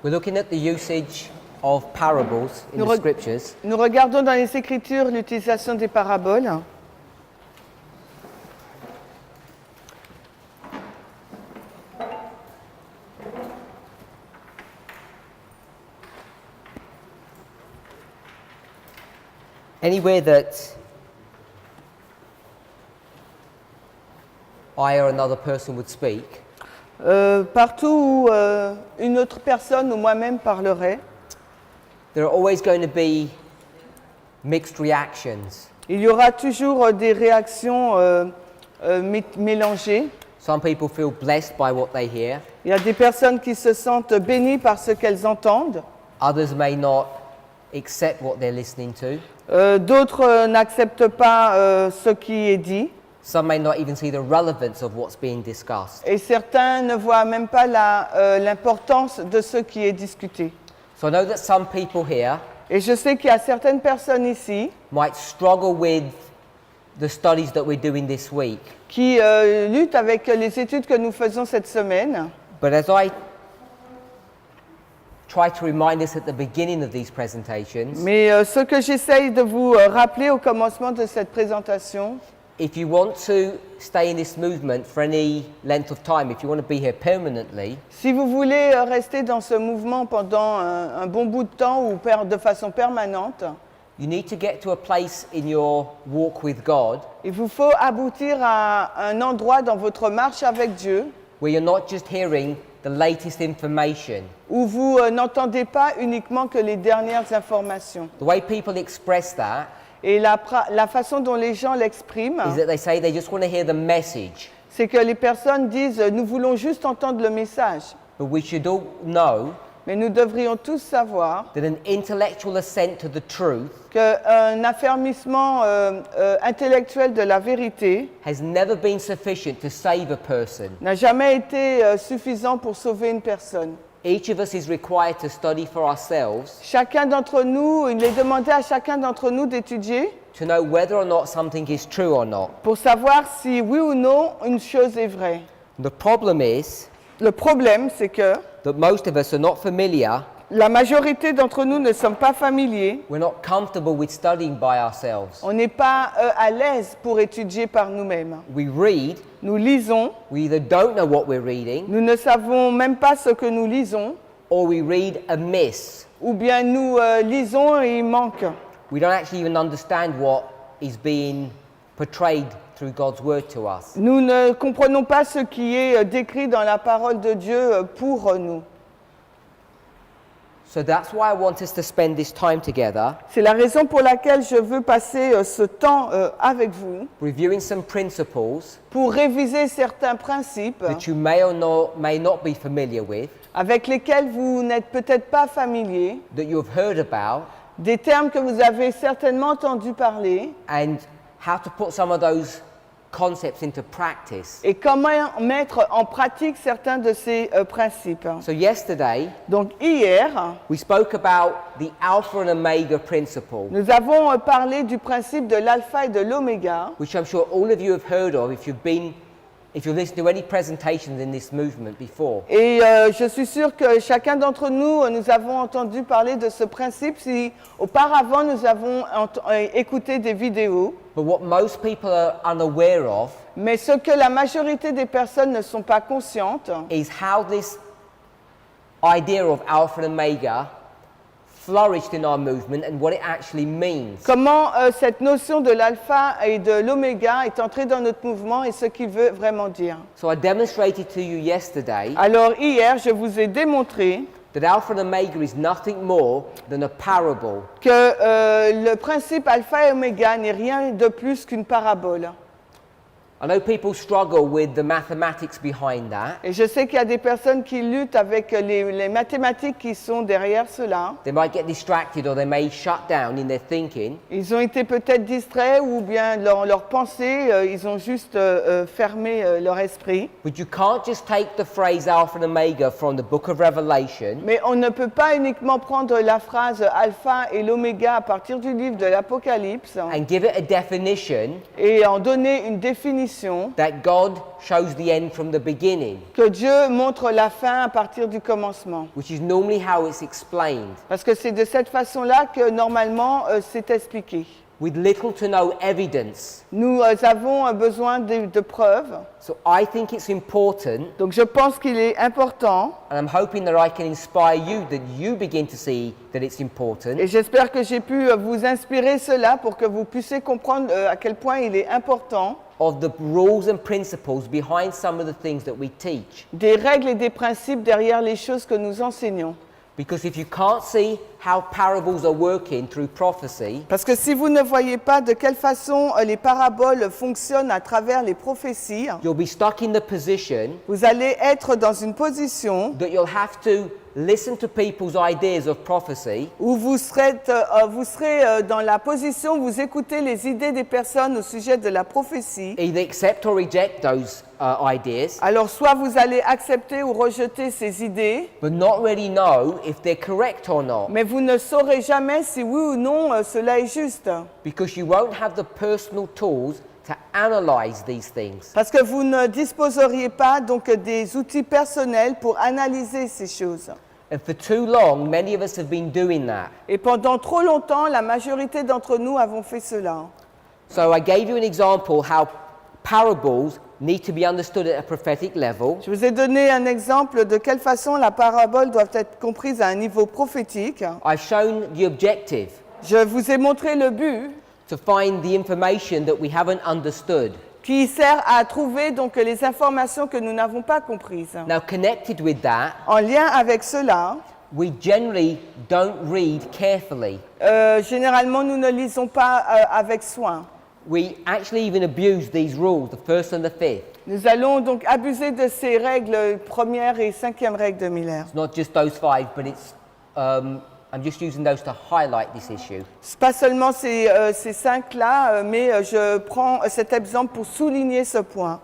We're looking at the usage of parables in the scriptures. Nous regardons dans les Écritures l'utilisation des paraboles. Anywhere that I or another person would speak, Partout où une autre personne ou moi-même parlerait, there are always going to be mixed reactions. il y aura toujours des réactions mélangées. Some people feel blessed by what they hear. Il y a des personnes qui se sentent bénies par ce qu'elles entendent. Others may not accept what they're listening to. D'autres n'acceptent pas ce qui est dit. Some may not even see the relevance of what's being discussed. Et certains ne voient même pas l'importance de ce qui est discuté. So I know that some people here Et je sais qu'il y a certaines personnes ici might struggle with the studies that we're doing this week. qui luttent avec les études que nous faisons cette semaine. But as I try to remind us at the beginning of these presentations, Mais ce que j'essaye de vous rappeler au commencement de cette présentation, if you want to stay in this movement for any length of time, if you want to be here permanently, si vous voulez rester dans ce mouvement pendant un bon bout de temps ou de façon permanente, you need to get to a place in your walk with God il vous faut aboutir à un endroit dans votre marche avec Dieu where you're not just hearing the latest information. où vous n'entendez pas uniquement que les dernières informations. The way people express that Et la façon dont les gens l'expriment, is that they say they just want to hear the message. c'est que les personnes disent « nous voulons juste entendre le message ». But we should all know Mais nous devrions tous savoir that an intellectual assent to the truth qu'un affermissement intellectuel de la vérité has never been sufficient to save a person. n'a jamais été suffisant pour sauver une personne. Each of us is required to study for ourselves Chacun d'entre nous, il est demandé à chacun d'entre nous d'étudier to know whether or not something is true or not. pour savoir si oui ou non une chose est vraie. The problem is Le problème, c'est que that most of us are not familiar, la majorité d'entre nous ne sommes pas familiers. we're not comfortable with studying by ourselves. On n'est pas à l'aise pour étudier par nous-mêmes. We read, Nous lisons, we either don't know what we're reading, nous ne savons même pas ce que nous lisons, or we read amiss. ou bien nous lisons et il manque. We don't actually even understand what is being portrayed through God's word to us. Nous ne comprenons pas ce qui est décrit dans la parole de Dieu pour nous. So that's why I want us to spend this time together, C'est la raison pour laquelle je veux passer ce temps avec vous reviewing some principles pour réviser certains principes that you may or may not be familiar with, avec lesquels vous n'êtes peut-être pas familier, that you have heard about, des termes que vous avez certainement entendu parler, and how to put some of those concepts into practice. et comment mettre en pratique certains de ces principes. So yesterday, Donc hier, we spoke about the Alpha and Omega principle, nous avons parlé du principe de l'alpha et de l'oméga, which I'm sure all of you have heard of if you've listened to any presentations in this movement before. et je suis sûre que chacun d'entre nous, nous avons entendu parler de ce principe si auparavant nous avons écouté des vidéos. But what most people are unaware of Mais ce que la majorité des personnes ne sont pas conscientes, is how this idea of Alpha and Omega flourished in our movement and what it actually means. comment cette notion de l'alpha et de l'oméga est entrée dans notre mouvement et ce qu'il veut vraiment dire. So I demonstrated to you yesterday Alors hier, je vous ai démontré that Alpha and Omega is nothing more than a parable. que le principe alpha et oméga n'est rien de plus qu'une parabole. I know people struggle with the mathematics behind that. Et je sais qu'il y a des personnes qui luttent avec les mathématiques qui sont derrière cela. They might get distracted or they may shut down in their thinking. Ils ont été peut-être distraits ou bien dans leur pensée, ils ont juste fermé leur esprit. But you can't just take the phrase Alpha and Omega from the book of Revelation Mais on ne peut pas uniquement prendre la phrase alpha et l'oméga à partir du livre de l'Apocalypse and give it a definition et en donner une définition définition that God shows the end from the beginning, que Dieu montre la fin à partir du commencement. which is normally how it's explained, Parce que c'est de cette façon-là que normalement c'est expliqué. with little to no evidence. Nous avons besoin de preuves. So I think it's important, Donc je pense qu'il est important, and I'm hoping that I can inspire you, that you begin to see that it's important, et j'espère que j'ai pu vous inspirer cela pour que vous puissiez comprendre à quel point il est important, of the rules and principles behind some of the things that we teach. des règles et des principes derrière les choses que nous enseignons. Because if you can't see how parables are working through prophecy, Parce que si vous ne voyez pas de quelle façon les paraboles fonctionnent à travers les prophéties, you'll be stuck in the position vous allez être dans une position that you'll have to listen to people's ideas of prophecy où vous serez dans la position où vous écoutez les idées des personnes au sujet de la prophétie. either accept or reject those ideas, Alors soit vous allez accepter ou rejeter ces idées, but not really know if they're correct or not, mais vous ne saurez jamais si oui ou non cela est juste. because you won't have the personal tools to analyze these things. Parce que vous ne disposeriez pas donc des outils personnels pour analyser ces choses. And for too long, many of us have been doing that. Et pendant trop longtemps, la majorité d'entre nous avons fait cela. So I gave you an example how parables need to be understood at a prophetic level. Je vous ai donné un exemple de quelle façon la parabole doit être comprise à un niveau prophétique. I've shown the objective, Je vous ai montré le but to find the information that we haven't understood. qui sert à trouver donc les informations que nous n'avons pas comprises. Now, connected with that, En lien avec cela, we generally don't read carefully. généralement nous ne lisons pas avec soin. We actually even abuse these rules, the first and the fifth. Nous allons donc abuser de ces règles, première et cinquième règle de Miller. It's not just those five, but it's I'm just using those to highlight this issue. Ce n'est pas seulement ces cinq-là, mais je prends cet exemple pour souligner ce point.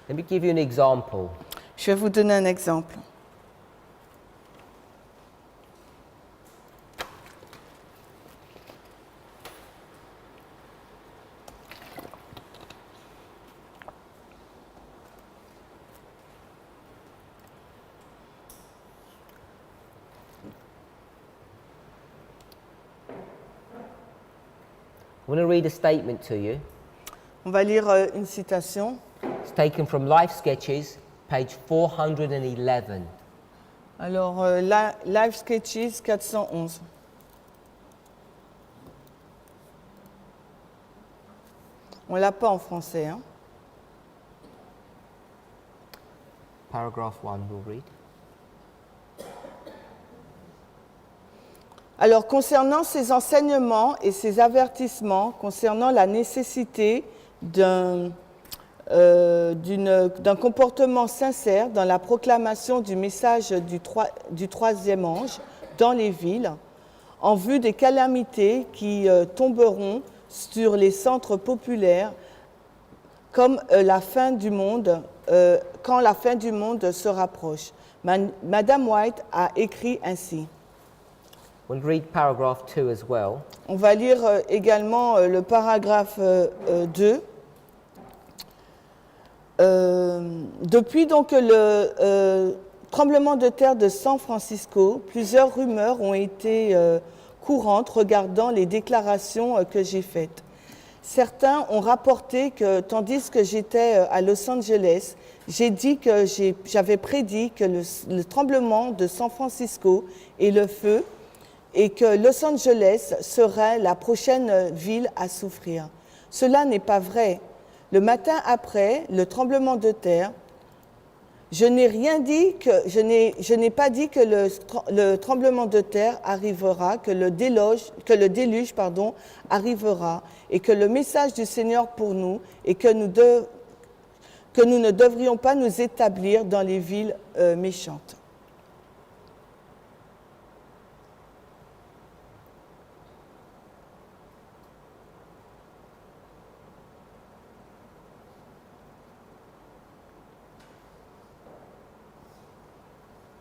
Let me give you an example. Je vais vous donner un exemple. I want to read a statement to you. On va lire une citation. It's taken from Life Sketches, page 411. Alors, Live Sketches 411. On l'a pas en français, hein? Paragraph 1, we'll read. Alors, concernant ces enseignements et ces avertissements, concernant la nécessité d'un comportement sincère dans la proclamation du message du troisième ange dans les villes, en vue des calamités qui tomberont sur les centres populaires, comme la fin du monde, quand la fin du monde se rapproche. Madame White a écrit ainsi. We'll read paragraph 2 as well. On va lire également le paragraphe 2. Depuis donc le tremblement de terre de San Francisco, plusieurs rumeurs ont été courantes regardant les déclarations que j'ai faites. Certains ont rapporté que, tandis que j'étais à Los Angeles, j'avais prédit que le tremblement de San Francisco et le feu, et que Los Angeles serait la prochaine ville à souffrir. Cela n'est pas vrai. Le matin après le tremblement de terre, je n'ai pas dit que le tremblement de terre arrivera, que le déluge arrivera, et que le message du Seigneur pour nous est que nous ne devrions pas nous établir dans les villes méchantes.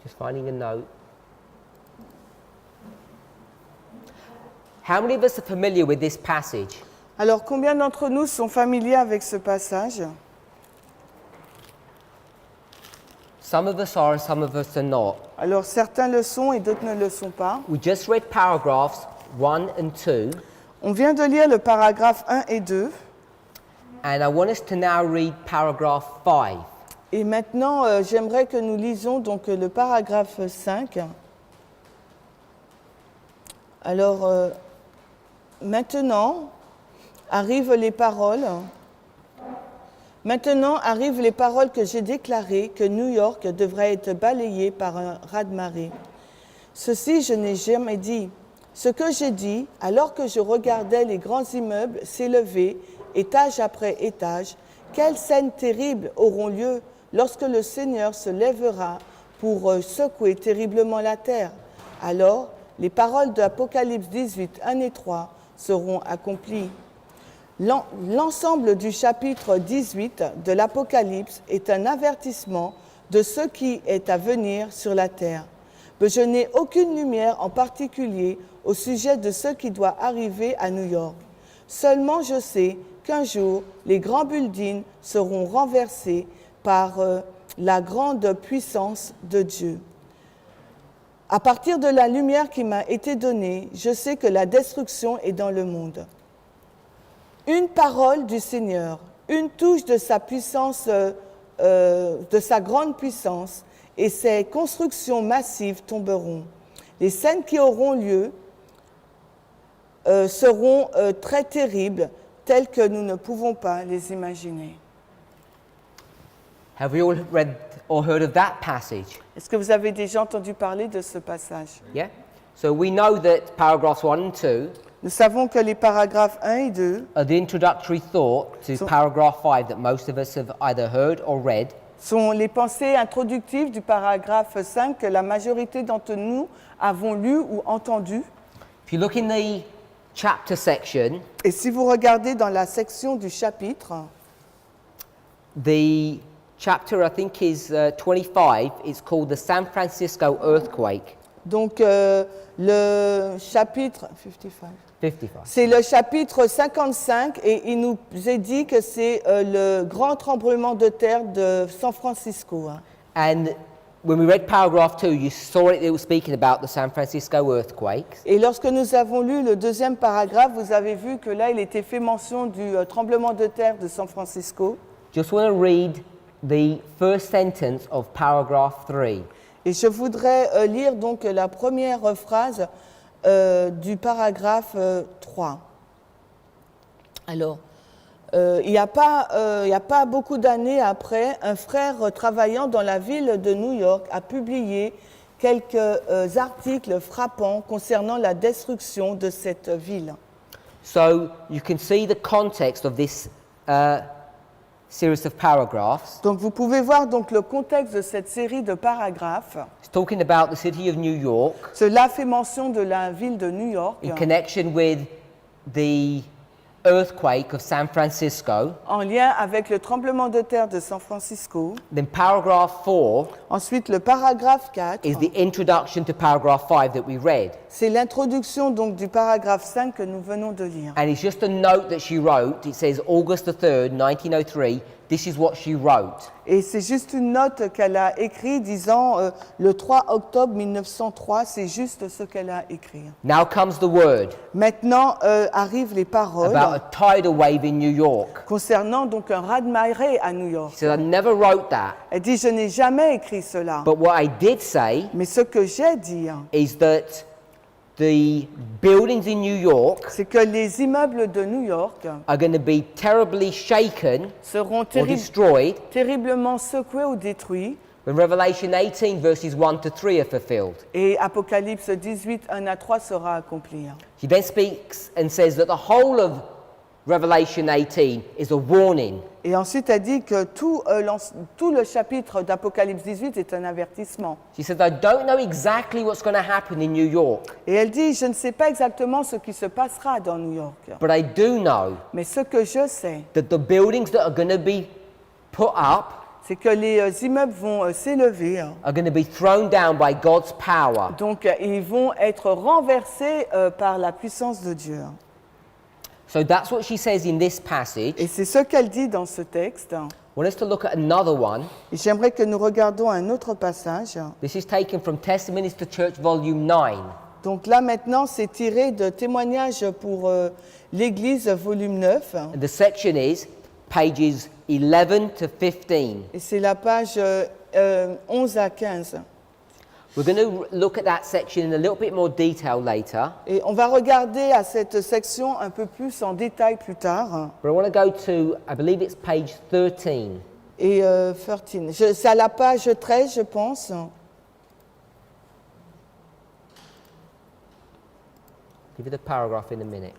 Just finding a note. How many of us are familiar with this passage? Alors, combien d'entre nous sont familiers avec ce passage? Some of us are and some of us are not. Alors, certains le sont et d'autres ne le sont pas. We just read paragraphs 1 and 2, On vient de lire le paragraphe 1 et 2. and I want us to now read paragraph 5. Et maintenant, j'aimerais que nous lisions donc le paragraphe 5. Alors, maintenant arrivent les paroles. Maintenant arrivent les paroles que j'ai déclarées que New York devrait être balayée par un raz-de-marée. Ceci, je n'ai jamais dit. Ce que j'ai dit, alors que je regardais les grands immeubles s'élever, étage après étage, quelles scènes terribles auront lieu lorsque le Seigneur se lèvera pour secouer terriblement la terre. Alors, les paroles de Apocalypse 18, 1 et 3 seront accomplies. L'ensemble du chapitre 18 de l'Apocalypse est un avertissement de ce qui est à venir sur la terre. Mais je n'ai aucune lumière en particulier au sujet de ce qui doit arriver à New York. Seulement je sais qu'un jour, les grands buildings seront renversés par la grande puissance de Dieu. À partir de la lumière qui m'a été donnée, je sais que la destruction est dans le monde. Une parole du Seigneur, une touche de sa puissance, de sa grande puissance, et ces constructions massives tomberont. Les scènes qui auront lieu seront très terribles, telles que nous ne pouvons pas les imaginer. Have we all read or heard of that passage? Est-ce que vous avez déjà entendu parler de ce passage? Yeah? So we know that paragraphs 1 and 2 Nous savons que les paragraphes 1 et 2 are the introductory thought to So- paragraph 5 that most of us have either heard or read. sont les pensées introductives du paragraphe 5 que la majorité d'entre nous avons lu ou entendu. If you look in the chapter section, Et si vous regardez dans la section du chapitre, the chapter I think is 25. It's called the San Francisco earthquake. donc le chapitre 55, 55. c'est le chapitre 55 et il nous est dit que c'est le grand tremblement de terre de San Francisco. Hein. And when we read paragraph 2, you saw it was speaking about the San Francisco earthquakes. Et lorsque nous avons lu le deuxième paragraphe, vous avez vu que là, il était fait mention du tremblement de terre de San Francisco. Just want to read the first sentence of paragraph 3. Et je voudrais lire donc la première phrase du paragraphe 3. Alors, il n'y a pas beaucoup d'années après, un frère travaillant dans la ville de New York a publié quelques articles frappants concernant la destruction de cette ville. So you can see the context of this series of paragraphs. Donc vous pouvez voir donc le contexte de cette série de paragraphes. It's talking about the city of New York Cela fait mention de la ville de New York in connection with the earthquake of San Francisco. en lien avec le tremblement de terre de San Francisco. Then paragraph 4 Ensuite, le paragraphe 4, is the introduction to paragraph 5 that we read. c'est l'introduction donc du paragraphe 5 que nous venons de lire. And it's just a note that she wrote. It says August the 3rd, 1903. This is what she wrote. Et c'est juste une note qu'elle a écrite disant le 3 octobre 1903, c'est juste ce qu'elle a écrit. Now comes the word Maintenant arrivent les paroles about a tidal wave in New York. concernant donc un raz-de-marée à New York. She said, I never wrote that, Elle dit, je n'ai jamais écrit cela. but what I did say Mais ce que j'ai dit, is that the buildings in New York c'est que les immeubles de New York are going to be terribly shaken seront or destroyed terriblement secoués ou détruits. when Revelation 18 verses 1 to 3 are fulfilled. Et Apocalypse 18, 1 à 3 sera accompli. She then speaks and says that the whole of Revelation 18 is a warning. Et ensuite, elle dit que tout le chapitre d'Apocalypse 18 est un avertissement. She says, I don't know exactly what's going to happen in New York, Et elle dit, je ne sais pas exactement ce qui se passera dans New York. but I do know Mais ce que je sais, that the buildings that are going to be put up c'est que les immeubles vont s'élever. are going to be thrown down by God's power. Donc, ils vont être renversés par la puissance de Dieu. So that's what she says in this passage. Et c'est ce qu'elle dit dans ce texte. I want us to look at another one. Et j'aimerais que nous regardions un autre passage. This is taken from Testimonies to Church, Volume 9. Donc là maintenant, c'est tiré de Témoignages pour l'Église, volume 9. And the section is pages 11 to 15. Et c'est la page 11 à 15. We're going to look at that section in a little bit more detail later. Et on va regarder à cette section un peu plus en détail plus tard. But I want to go to, I believe it's page 13. Et 13. C'est à la page 13, je pense. Give you the paragraph in a minute.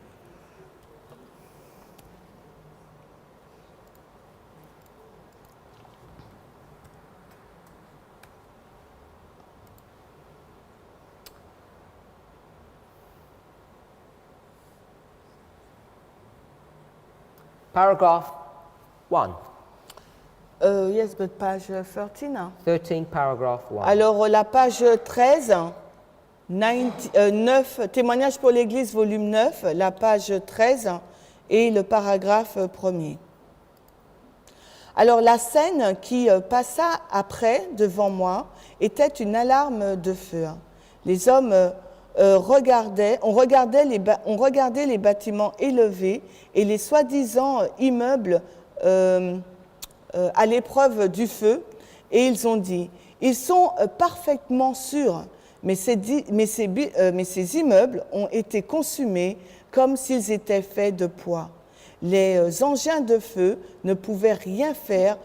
Paragraph 1. Yes, but page 13. 13, paragraph 1. Alors, la page 13, 9, Témoignage pour l'Église, volume 9, la page 13 et le paragraphe 1er. Alors, la scène qui passa après, devant moi, était une alarme de feu. Les hommes on regardait les bâtiments élevés et les soi-disant immeubles à l'épreuve du feu, et ils ont dit, ils sont parfaitement sûrs, mais ces immeubles ont été consumés comme s'ils étaient faits de poids. Les engins de feu ne pouvaient rien faire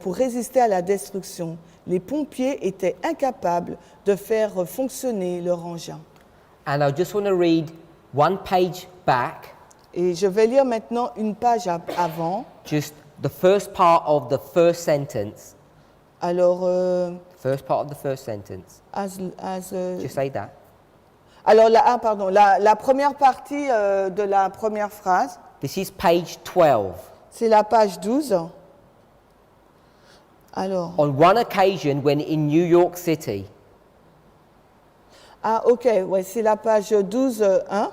pour résister à la destruction. Les pompiers étaient incapables de faire fonctionner leur engin. And I just want to read one page back, Et je vais lire maintenant une page avant. just the first part of the first sentence. Alors, First part of the first sentence. Just say that. alors la première partie de la première phrase, This is page 12. c'est la page 12. Alors, On one occasion when in New York City, ok, ouais, c'est la page 12, 1.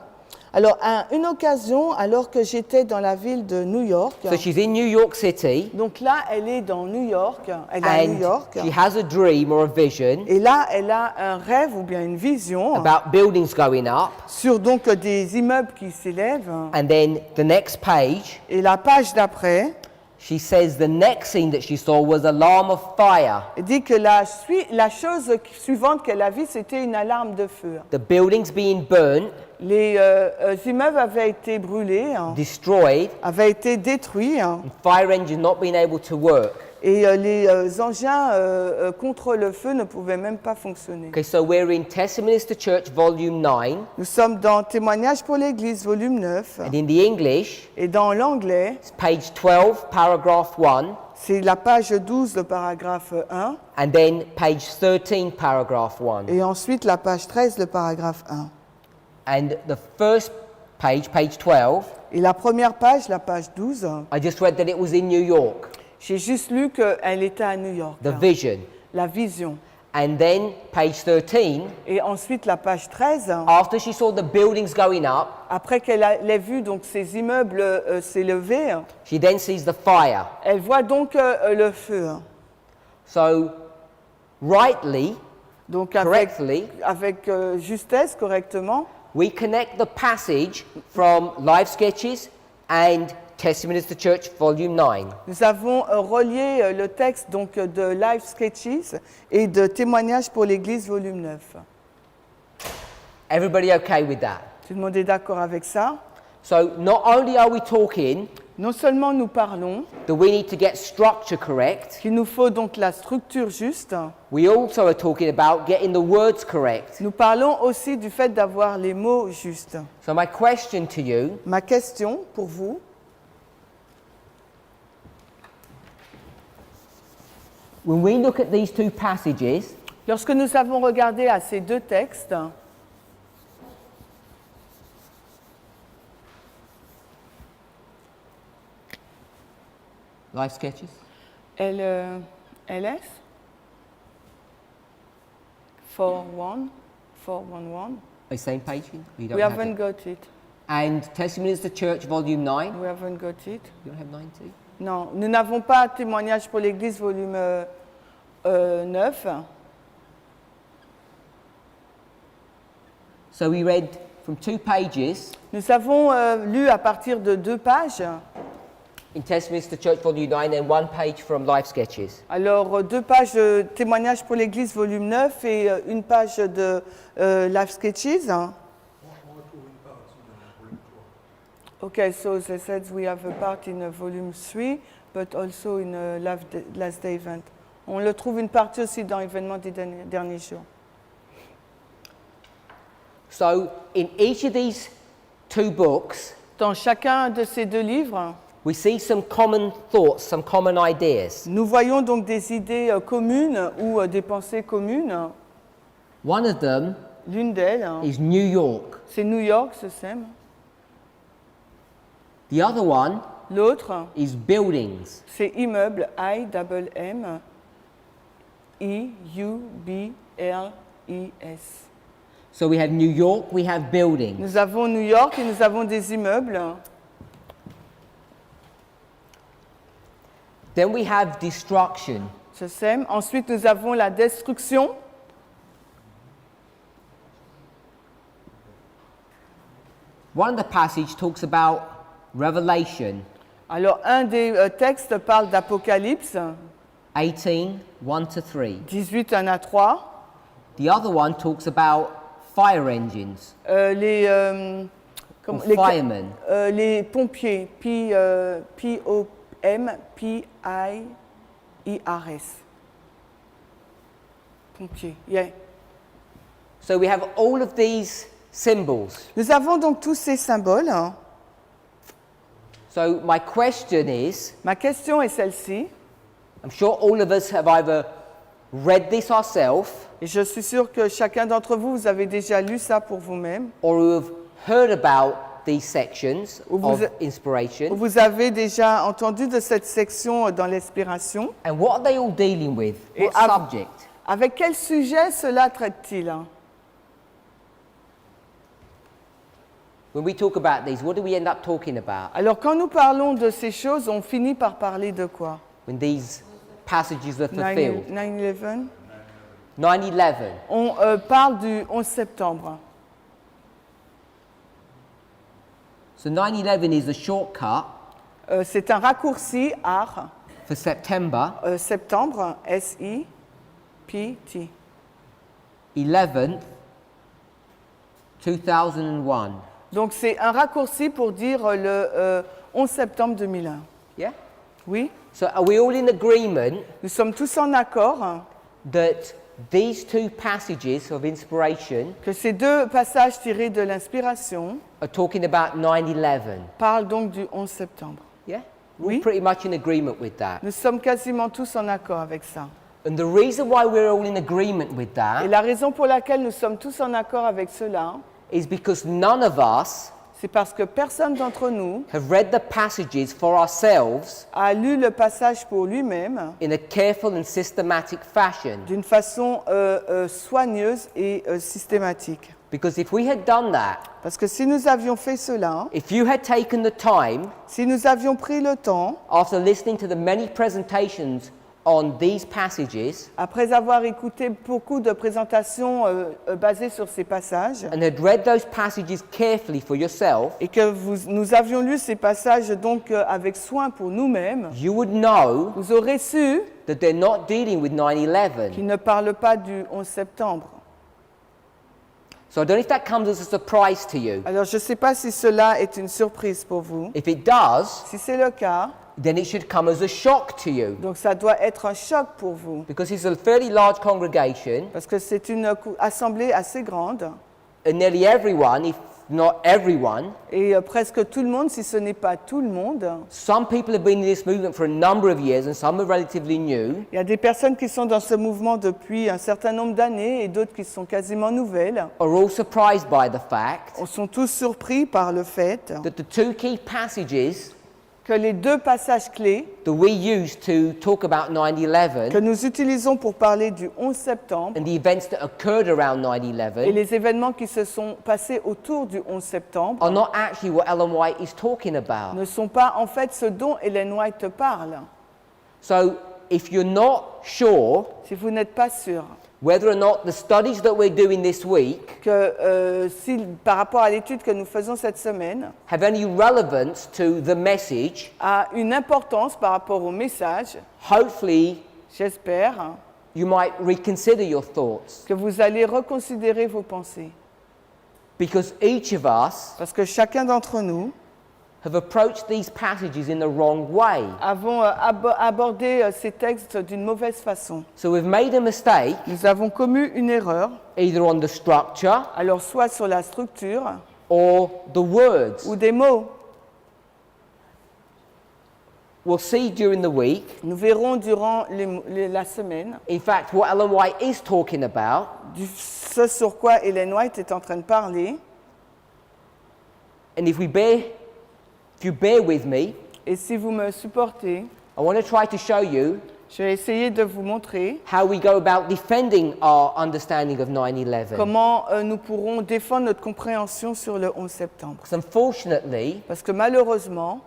Alors, à une occasion, alors que j'étais dans la ville de New York, so she's in New York City, donc là, elle est dans New York, elle est à New and York, she has a dream or a vision et là, elle a un rêve ou bien une vision about buildings going up, sur donc des immeubles qui s'élèvent. and then the next page, Et la page d'après, she says the next scene that she saw was alarm of fire. elle dit que la chose suivante qu'elle a vue, c'était une alarme de feu. The buildings being burnt, Les immeubles avaient été brûlés, destroyed, avaient été détruits, and fire engines not being able to work. et les engins contre le feu ne pouvaient même pas fonctionner. Okay, so we're in Testimonies to Church, Volume 9, Nous sommes dans Témoignages pour l'Église, volume 9, and in the English, et dans l'anglais, it's page 12, paragraph 1, c'est la page 12, le paragraphe 1, and then page 13, paragraph 1. et ensuite la page 13, le paragraphe 1. And the first page, page 12, Et la première page, la page 12, I just read that it was in New York, j'ai juste lu qu'elle était à New York, the vision. la vision. And then page 13, Et ensuite la page 13, after she saw the buildings going up, après qu'elle ait vu donc ces immeubles s'élever, she then sees the fire. elle voit donc le feu. So, rightly, Donc correctly, avec justesse, correctement, we connect the passage from Live Sketches and Testimonies to Church, Volume 9. nous avons relié le texte donc de Live Sketches et de Témoignages pour l'Église, volume 9. Everybody okay with that? Tout le monde est d'accord avec ça? So, not only are we talking Non seulement nous parlons that we need to get structure correct, qu'il nous faut donc la structure juste, we also are talking about getting the words correct. nous parlons aussi du fait d'avoir les mots justes. So, my question to you, Ma question pour vous, when we look at these two passages, lorsque nous avons regardé à ces deux textes, Live Sketches, LS 411, are you same page? You don't we have haven't it. got it. and Testimonies of the Church, Volume 9. We haven't got it. You don't have 90? Non, nous n'avons pas témoignage pour l'Église, volume 9. So we read from 2 pages Nous avons lu à partir de 2 pages. in Testimonies of the Church, Volume 9, and 1 page from Life Sketches. Alors, 2 pages de témoignage pour l'Église, volume 9, et 1 page de Life Sketches. Okay, so they said we have a part in volume 3, but also in Last Day Event. On le trouve une partie aussi dans l'événement des derniers jours. So in each of these 2 books, Dans chacun de ces 2 livres, we see some common thoughts, some common ideas. nous voyons donc des idées communes ou des pensées communes. One of them L'une d'elles, is New York. c'est New York, ce thème. The other one L'autre, is buildings. c'est immeuble, I-M-M, E-U-B-L-E-S. So we have New York, we have buildings. Nous avons New York et nous avons des immeubles. Then we have destruction. Ce thème. Ensuite, nous avons la destruction. One of the passages talks about Revelation Alors, un des textes parle d'Apocalypse, 18, 1 to 3. 18, 1 à 3. The other one talks about fire engines, Or firemen. les pompiers, P-O-M-P-I-E-R-S. Pompiers, yeah. So we have all of these symbols. Nous avons donc tous ces symboles. So my question is, Ma question est celle-ci, I'm sure all of us have either read this ourselves et je suis sûre que chacun d'entre vous, vous avez déjà lu ça pour vous-même, or we've heard about these sections Ou vous of a- inspiration. vous avez déjà entendu de cette section dans l'inspiration. And what are they all dealing with? Et What av- subject? Avec quel sujet cela traite-t-il? When we talk about these, what do we end up talking about? Alors quand nous parlons de ces choses, on finit par parler de quoi? When these passages are fulfilled? 9/11. 9/11. On parle du 11 septembre. So 9/11 is a shortcut C'est un raccourci AR, for September septembre, S-I-P-T. 11th, 2001. Donc c'est un raccourci pour dire le 11 septembre 2001. Yeah? Oui, So are we all in agreement nous sommes tous en accord that these 2 passages of inspiration que ces 2 passages tirés de l'inspiration are talking about 9/11? parlent donc du 11 septembre. Yeah? We're Oui. pretty much in agreement with that. Nous sommes quasiment tous en accord avec ça. And the reason why we're all in agreement with Et that la raison pour laquelle nous sommes tous en accord avec cela, is because none of us c'est parce que personne d'entre nous have read the passages for ourselves a lu le passage pour lui-même in a careful and systematic fashion. d'une façon soigneuse et systématique. Because if we had done that, Parce que si nous avions fait cela, if you had taken the time si nous avions pris le temps, after listening to the many presentations on these passages après avoir écouté beaucoup de présentations basées sur ces passages, and had read those passages carefully for yourself, et que nous avions lu ces passages donc avec soin pour nous-mêmes, you would know vous aurez su that they're not dealing with 9/11. qu'ils ne parlent pas du 11 septembre. So I don't know if that comes as a surprise to you. Alors je ne sais pas si cela est une surprise pour vous. If it does, Si c'est le cas, then it should come as a shock to you. donc ça doit être un choc pour vous. Because it's a fairly large congregation, Parce que c'est une assemblée assez grande, and nearly everyone, if not everyone, et presque tout le monde, si ce n'est pas tout le monde. some people have been in this movement for a number of years and some are relatively new, Il y a des personnes qui sont dans ce mouvement depuis un certain nombre d'années et d'autres qui sont quasiment nouvelles. are all surprised by the fact On sont tous surpris par le fait that the 2 key passages que les deux passages clés that we use to talk about que 9/11 nous utilisons pour parler du 11 septembre and the events that occurred around et 9/11 les événements qui se sont passés autour du 11 septembre are not actually what Ellen White is talking about. ne sont pas en fait ce dont Ellen White parle. So if you're not sure Si vous n'êtes pas sûr whether or not the studies that we're doing this week que si, par rapport à l'étude que nous faisons cette semaine, have any relevance to the message, a une importance par rapport au message, hopefully j'espère you might reconsider your thoughts. que vous allez reconsidérer vos pensées. Because each of us Parce que chacun d'entre nous have approached these passages in the wrong way. avons abordé ces textes d'une mauvaise façon. So we've made a mistake Nous avons commis une erreur, either on the structure alors soit sur la structure or the words. ou des mots. We'll see during the week. Nous verrons durant la semaine In fact, what Ellen White is talking about ce sur quoi Ellen White est en train de parler. and if you bear with me, Et si vous me supportez, I want to try to show you je vais essayer de vous montrer how we go about defending our understanding of 9/11. comment nous pourrons défendre notre compréhension sur le 11 septembre. Because unfortunately, Parce que malheureusement,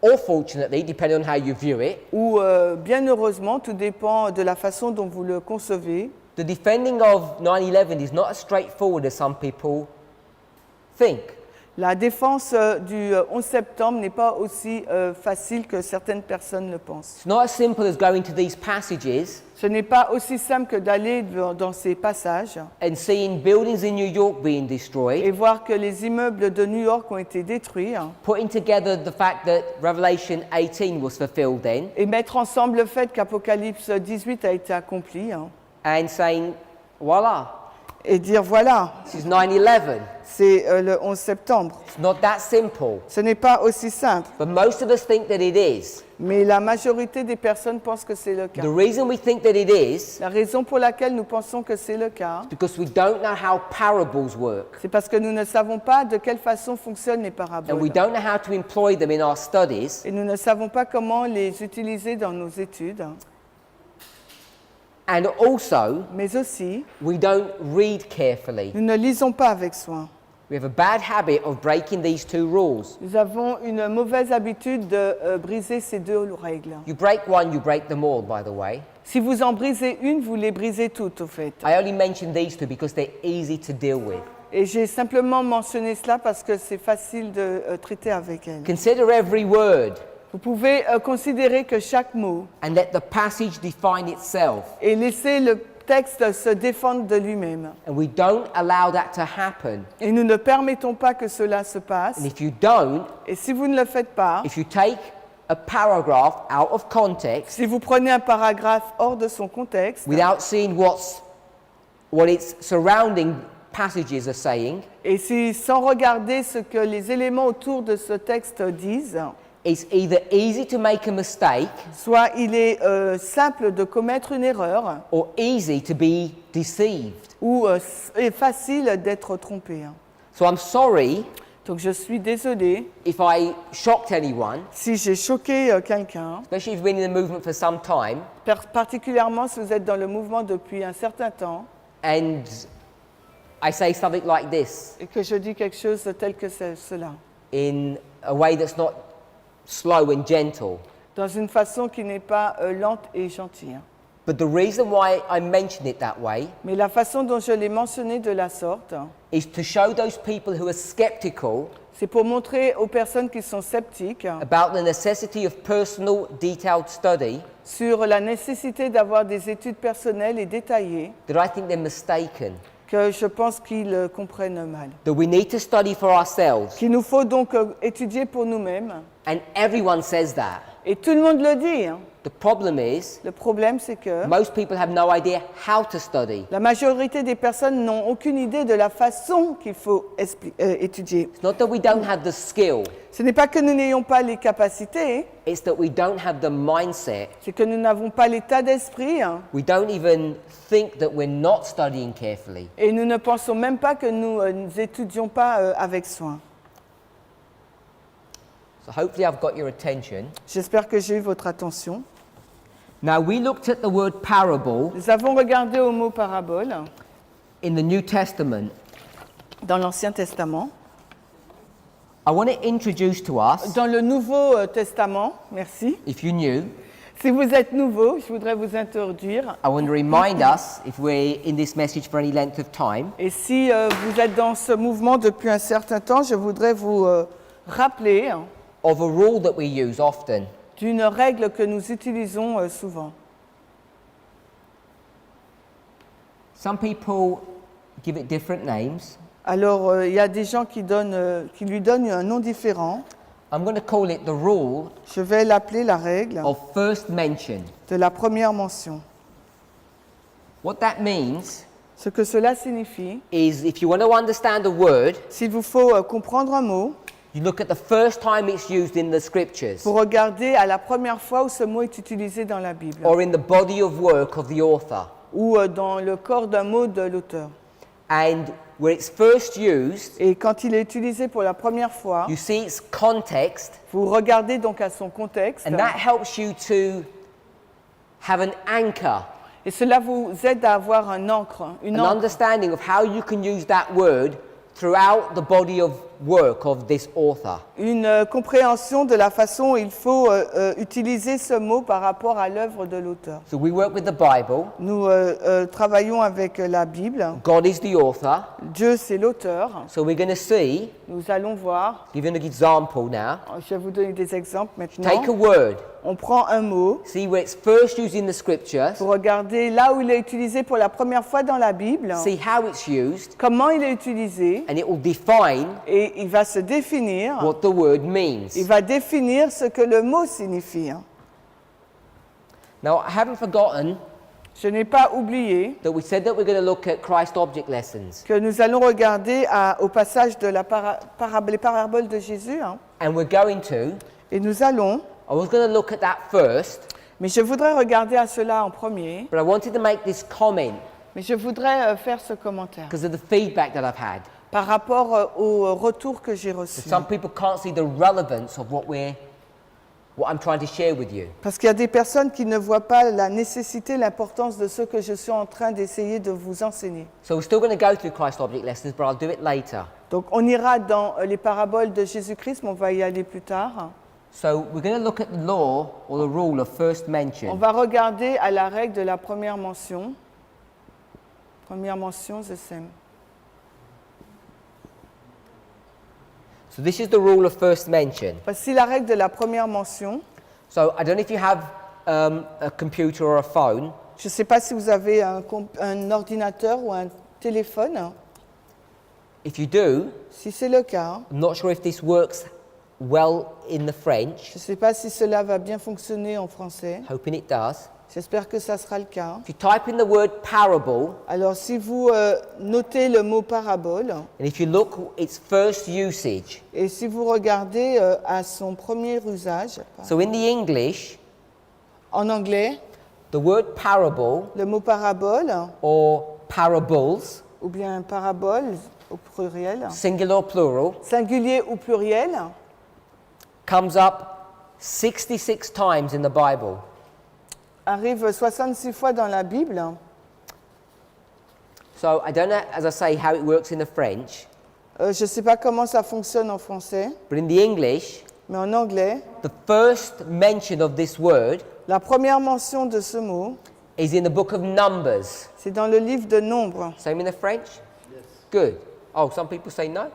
or fortunately, depending on how you view it, ou bien heureusement, tout dépend de la façon dont vous le concevez, the defending of 9/11 is not as straightforward as some people think. la défense du 11 septembre n'est pas aussi facile que certaines personnes le pensent. It's not as simple as going to these passages Ce n'est pas aussi simple que d'aller dans ces passages and seeing buildings in New York being et destroyed, voir que les immeubles de New York ont été détruits putting together the fact that Revelation 18 was fulfilled then, et mettre ensemble le fait qu'Apocalypse 18 a été accompli and saying, voila, et dire voilà, this is 9/11. c'est le 11 septembre. It's not that simple. Ce n'est pas aussi simple, But most of us think that it is. mais la majorité des personnes pensent que c'est le cas. The reason we think that it is La raison pour laquelle nous pensons que c'est le cas, because we don't know how parables work. c'est parce que nous ne savons pas de quelle façon fonctionnent les And we paraboles. don't know how to employ them in our studies. Et nous ne savons pas comment les utiliser dans nos études, And also, mais aussi, we don't read carefully. nous ne lisons pas avec soin. We have a bad habit of breaking these two rules. Nous avons une mauvaise habitude de briser ces deux règles. You break one, you break them all, by the way. Si vous en brisez une, vous les brisez toutes, au fait. I only mention these two because they're easy to deal with. Et j'ai simplement mentionné cela parce que c'est facile de traiter avec elles. Consider every word Vous pouvez considérer que chaque mot and let the passage define itself. et laisser le texte se défendre de lui-même. And we don't allow that to happen. Et nous ne permettons pas que cela se passe. And if you don't, Et si vous ne le faites pas, if you take a paragraph out of context si vous prenez un paragraphe hors de son contexte, without seeing what its surrounding passages are saying, et si sans regarder ce que les éléments autour de ce texte disent, it's either easy to make a mistake soit il est simple de commettre une erreur or easy to be deceived. ou est facile d'être trompé. So I'm sorry Donc je suis désolée if I shocked anyone, si j'ai choqué quelqu'un, especially if you've been in the movement for some time, particulièrement si vous êtes dans le mouvement depuis un certain temps and I say something like this et que je dis quelque chose tel que cela, in a way that's not slow and gentle. dans une façon qui n'est pas lente et gentille. But the reason why I mention it that way Mais la façon dont je l'ai mentionné de la sorte, is to show those people who are skeptical c'est pour montrer aux personnes qui sont sceptiques about the necessity of personal, detailed study sur la nécessité d'avoir des études personnelles et détaillées, that I think they're mistaken. que je pense qu'ils comprennent mal. That we need to study for ourselves. Qu'il nous faut donc étudier pour nous-mêmes. And everyone says that. Et tout le monde le dit. The problem is, Le problème, c'est que most people have no idea how to study. la majorité des personnes n'ont aucune idée de la façon qu'il faut étudier. It's not that we don't have the skill, Ce n'est pas que nous n'ayons pas les capacités, it's that we don't have the mindset. c'est que nous n'avons pas l'état d'esprit We don't even think that we're not studying carefully. et nous ne pensons même pas que nous n'étudions pas avec soin. So hopefully I've got your attention. J'espère que j'ai eu votre attention. Now we looked at the word parable Nous avons regardé au mot parabole in the New Testament. dans l'Ancien Testament. I want to introduce to us, Dans le Nouveau Testament, merci. if you knew, Si vous êtes nouveau, je voudrais vous introduire. I want to remind us, if we're in this message for any length of time, Et si vous êtes dans ce mouvement depuis un certain temps, je voudrais vous rappeler of a rule that we use often. d'une règle que nous utilisons souvent. Some people give it different names. Alors, il y a des gens qui lui donnent un nom différent. I'm going to call it the rule Je vais l'appeler la règle of first mention. de la première mention. What that means Ce que cela signifie, is if you want to understand a word, s'il vous faut comprendre un mot, you look at the first time it's used in the scriptures vous regardez à la première fois où ce mot est utilisé dans la Bible or in the body of work of the author. ou dans le corps d'un mot de l'auteur. And where it's first used, Et quand il est utilisé pour la première fois, you see its context, vous regardez donc à son contexte and that helps you to have an anchor, et cela vous aide à avoir un ancre, une an ancre, understanding of how you can use that word throughout the body of work of this author. une compréhension de la façon où il faut utiliser ce mot par rapport à l'œuvre de l'auteur. So we work with the Bible. Nous travaillons avec la Bible. God is the author. Dieu, c'est l'auteur. So we're going to see, Nous allons voir. give you an example now. Je vais vous donner des exemples maintenant. Take a word, On prend un mot. see where it's first used in the scriptures, Vous regardez là où il est utilisé pour la première fois dans la Bible. see how it's used, Comment il est utilisé. and it will define Et il va se définir. what the word means. Il va définir ce que le mot signifie. Now, I haven't forgotten Je n'ai pas oublié that we said that we're going to look at Christ object lessons. que nous allons regarder au passage de les paraboles de Jésus. And we're going to, Et nous allons, I was going to look at that first, mais je voudrais regarder à cela en premier, but I wanted to make this comment mais je voudrais faire ce commentaire because of the feedback that I've had. par rapport au retour que j'ai reçu. Some people can't see the relevance of what I'm trying to share with you. Parce qu'il y a des personnes qui ne voient pas la nécessité, l'importance de ce que je suis en train d'essayer de vous enseigner. So we're still going to go through Christ object lessons, but I'll do it later. Donc on ira dans les paraboles de Jésus-Christ, mais on va y aller plus tard. So we're going to look at the law or the rule of first On mention. va regarder à la règle de la première mention. Première mention, the same. So this is the rule of first mention. Voici la règle de la première mention. So I don't know if you have a computer or a phone. Je ne sais pas si vous avez un ordinateur ou un téléphone. If you do, Si c'est le cas, I'm not sure if this works well in the French. je ne sais pas si cela va bien fonctionner en français. Hoping it does. J'espère que ça sera le cas. If you type in the word parable, Alors, si vous notez le mot parabole, and if you look its first usage. et si vous regardez à son premier usage, So in the English, en anglais, the word parable le mot parabole, or parables, ou bien parabole au pluriel, singular or plural, singulier ou pluriel, comes up 66 times in the Bible. arrive 66 fois dans la Bible. So I don't know, as I say, how it works in the French, Je ne sais pas comment ça fonctionne en français, but in the English, mais en anglais, the first mention of this word la première mention de ce mot, is in the book of Numbers. c'est dans le livre de Nombres. Same in the French? Yes. Good. Oh, some people say no.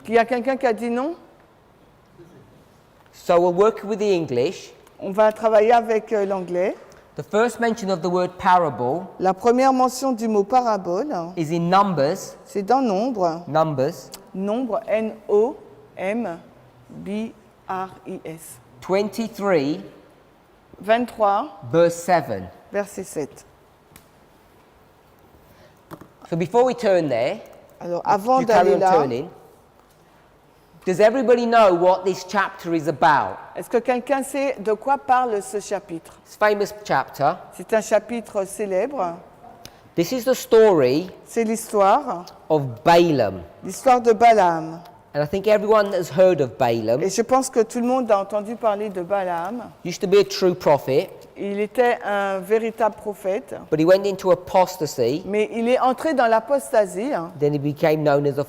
Il y a quelqu'un qui a dit non? So we'll work with the English. On va travailler avec l'anglais. The first mention of the word parable La première mention du mot parabole, is in Numbers. c'est dans Nombre. Numbers Nombre, N-O-M-B-R-I-S. 23, 23, verse 7. verset 7. So before we turn there, Alors, avant you carry d'aller on là, turning. Does everybody know what this chapter is about? est-ce que quelqu'un sait de quoi parle ce chapitre? It's a famous chapter. C'est un chapitre célèbre. This is the story C'est l'histoire of Balaam. de Balaam. And I think everyone has heard of Balaam. Et je pense que tout le monde a entendu parler de Balaam. Used to be a true prophet, Il était un véritable prophète, but he went into apostasy. mais il est entré dans l'apostasie, Then he became known as a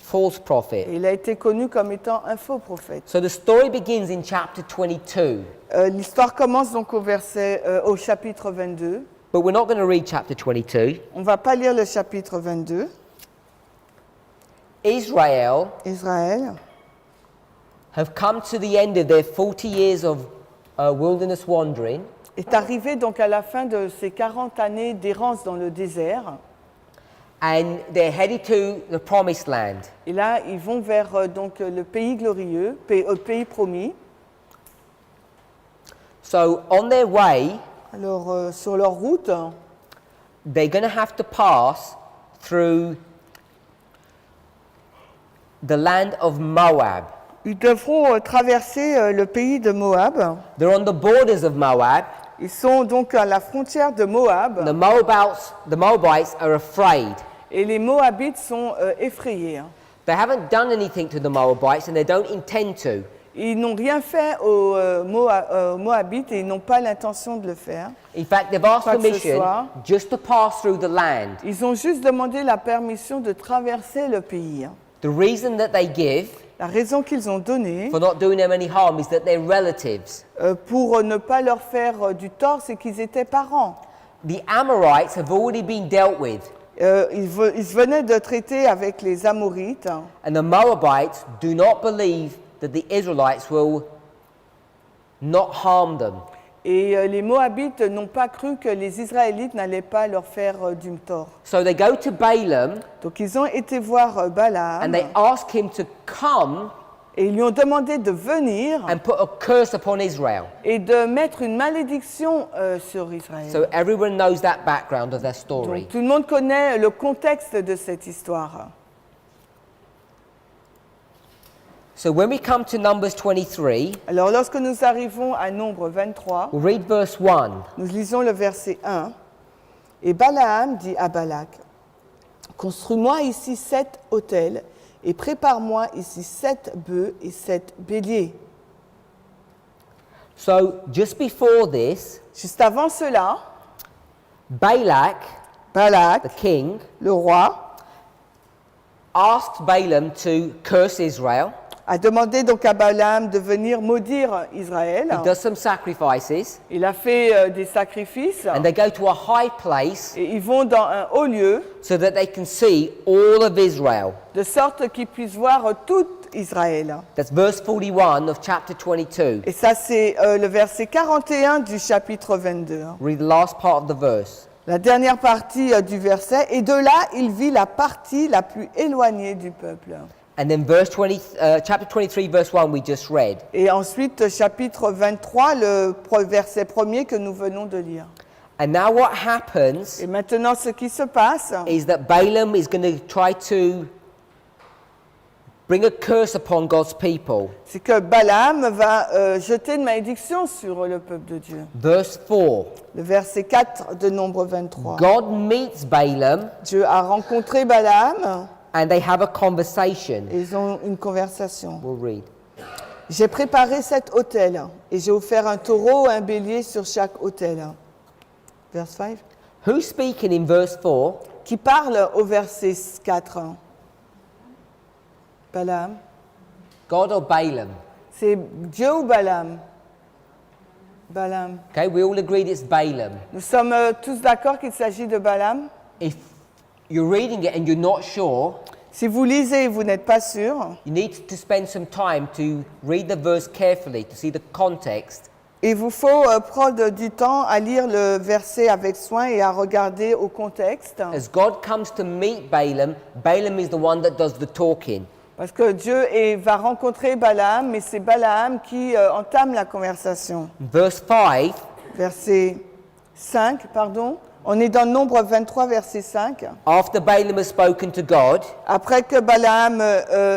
false prophet. et il a été connu comme étant un faux prophète. So the story begins in chapter 22, L'histoire commence donc au chapitre 22. but we're not going to read chapter 22. On ne va pas lire le chapitre 22. Israel Israël have come to the end of their 40 years of wilderness wandering, est arrivé donc à la fin de ses 40 années d'errance dans le désert. and they're headed to the promised land. Et là, ils vont vers donc le pays glorieux, pays promis. So on their way, Alors, sur leur route, they're going to have to pass through the land of Moab. ils devront traverser le pays de Moab. They're on the borders of Moab. Ils sont donc à la frontière de Moab. The Moabites are afraid. Et les Moabites sont effrayés. They haven't done anything to the Moabites and they don't intend to. Ils n'ont rien fait aux Moabites et ils n'ont pas l'intention de le faire. In fact, they've asked Quoi que ce permission soit. just to pass through the land. Ils ont juste demandé la permission de traverser le pays. The reason that they give La raison qu'ils ont donnée for not doing them any harm is that they're relatives. pour ne pas leur faire du tort, c'est qu'ils étaient parents. The Amorites have already been dealt with, Ils venaient de traiter avec les Amorites and the Moabites do not believe that the Israelites will not harm them. et les Moabites n'ont pas cru que les Israélites n'allaient pas leur faire du tort. So they go to Balaam Donc ils ont été voir Balaam and they ask him to come et ils lui ont demandé de venir and put a curse upon Israel. et de mettre une malédiction sur Israël. So everyone knows that background of their story. Donc, tout le monde connaît le contexte de cette histoire. So when we come to Numbers 23, Alors lorsque nous arrivons à Nombre 23, we'll read verse 1. nous lisons le verset 1. Et Balaam dit à Balak, « Construis-moi ici 7 autels et prépare-moi ici 7 bœufs et 7 béliers. So just before this, » Juste avant cela, Balak, Balak, the king, le roi, asked Balaam to curse Israel. a demandé donc à Balaam de venir maudire Israël. He does some sacrifices, Il a fait des sacrifices and they go to a high place et ils vont dans un haut lieu so that they can see all of Israel. de sorte qu'ils puissent voir tout Israël. That's verse 41 of chapter 22. Et ça, c'est le verset 41 du chapitre 22. Read the last part of the verse. La dernière partie du verset. Et de là, il vit la partie la plus éloignée du peuple. And then chapter 23, verse 1, we just read. Et ensuite, chapitre 23, le verset premier que nous venons de lire. And now what happens Et maintenant, ce qui se passe, is that Balaam is going to try to bring a curse upon God's people. c'est que Balaam va jeter une malédiction sur le peuple de Dieu. Verse 4. Le verset 4 de Nombre 23. God meets Balaam Dieu a rencontré Balaam and they have a conversation. et ils ont une conversation. We'll read. J'ai préparé 7 autels et j'ai offert un taureau et un bélier sur chaque autel. Verse 5. Who's speaking in verse 4? Qui parle au verset 4. Balaam. God or Balaam? C'est Dieu ou Balaam? Balaam. Okay, we all agreed it's Balaam. Nous sommes tous d'accord qu'il s'agit de Balaam. If you're reading it and you're not sure, Si vous lisez et vous n'êtes pas sûr, you need to spend some time to read the verse carefully to see the context. il vous faut prendre du temps à lire le verset avec soin et à regarder au contexte. As God comes to meet Balaam, Balaam is the one that does the talking. Parce que Dieu va rencontrer Balaam, mais c'est Balaam qui entame la conversation. Verse 5, Verset 5, pardon. On est dans Nombre 23, verset 5. after Balaam has spoken to God, Après que Balaam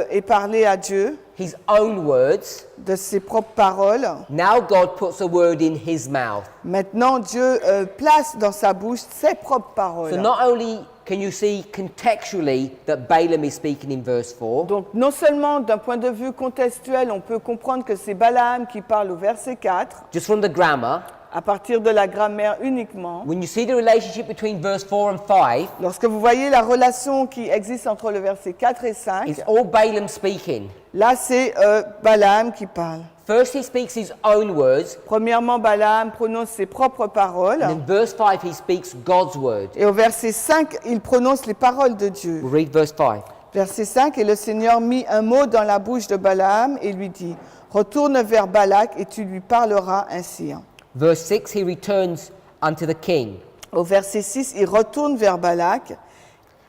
ait parlé à Dieu his own words, de ses propres paroles, now God puts a word in his mouth. maintenant Dieu place dans sa bouche ses propres paroles. So not only can you see contextually that Balaam is speaking in verse 4, Donc non seulement d'un point de vue contextuel, on peut comprendre que c'est Balaam qui parle au verset 4, just from the grammar, à partir de la grammaire uniquement. when you see the relationship between verse 4 and 5, Lorsque vous voyez la relation qui existe entre le verset 4 et 5, it's all Balaam speaking. là c'est Balaam qui parle. First he speaks his own words, Premièrement, Balaam prononce ses propres paroles. and in verse 5 he speaks God's word. Et au verset 5, il prononce les paroles de Dieu. We'll read verse 5. Verset 5, et le Seigneur mit un mot dans la bouche de Balaam et lui dit, retourne vers Balak et tu lui parleras ainsi. Verse 6 he returns unto the king. Au verset 6, il retourne vers Balak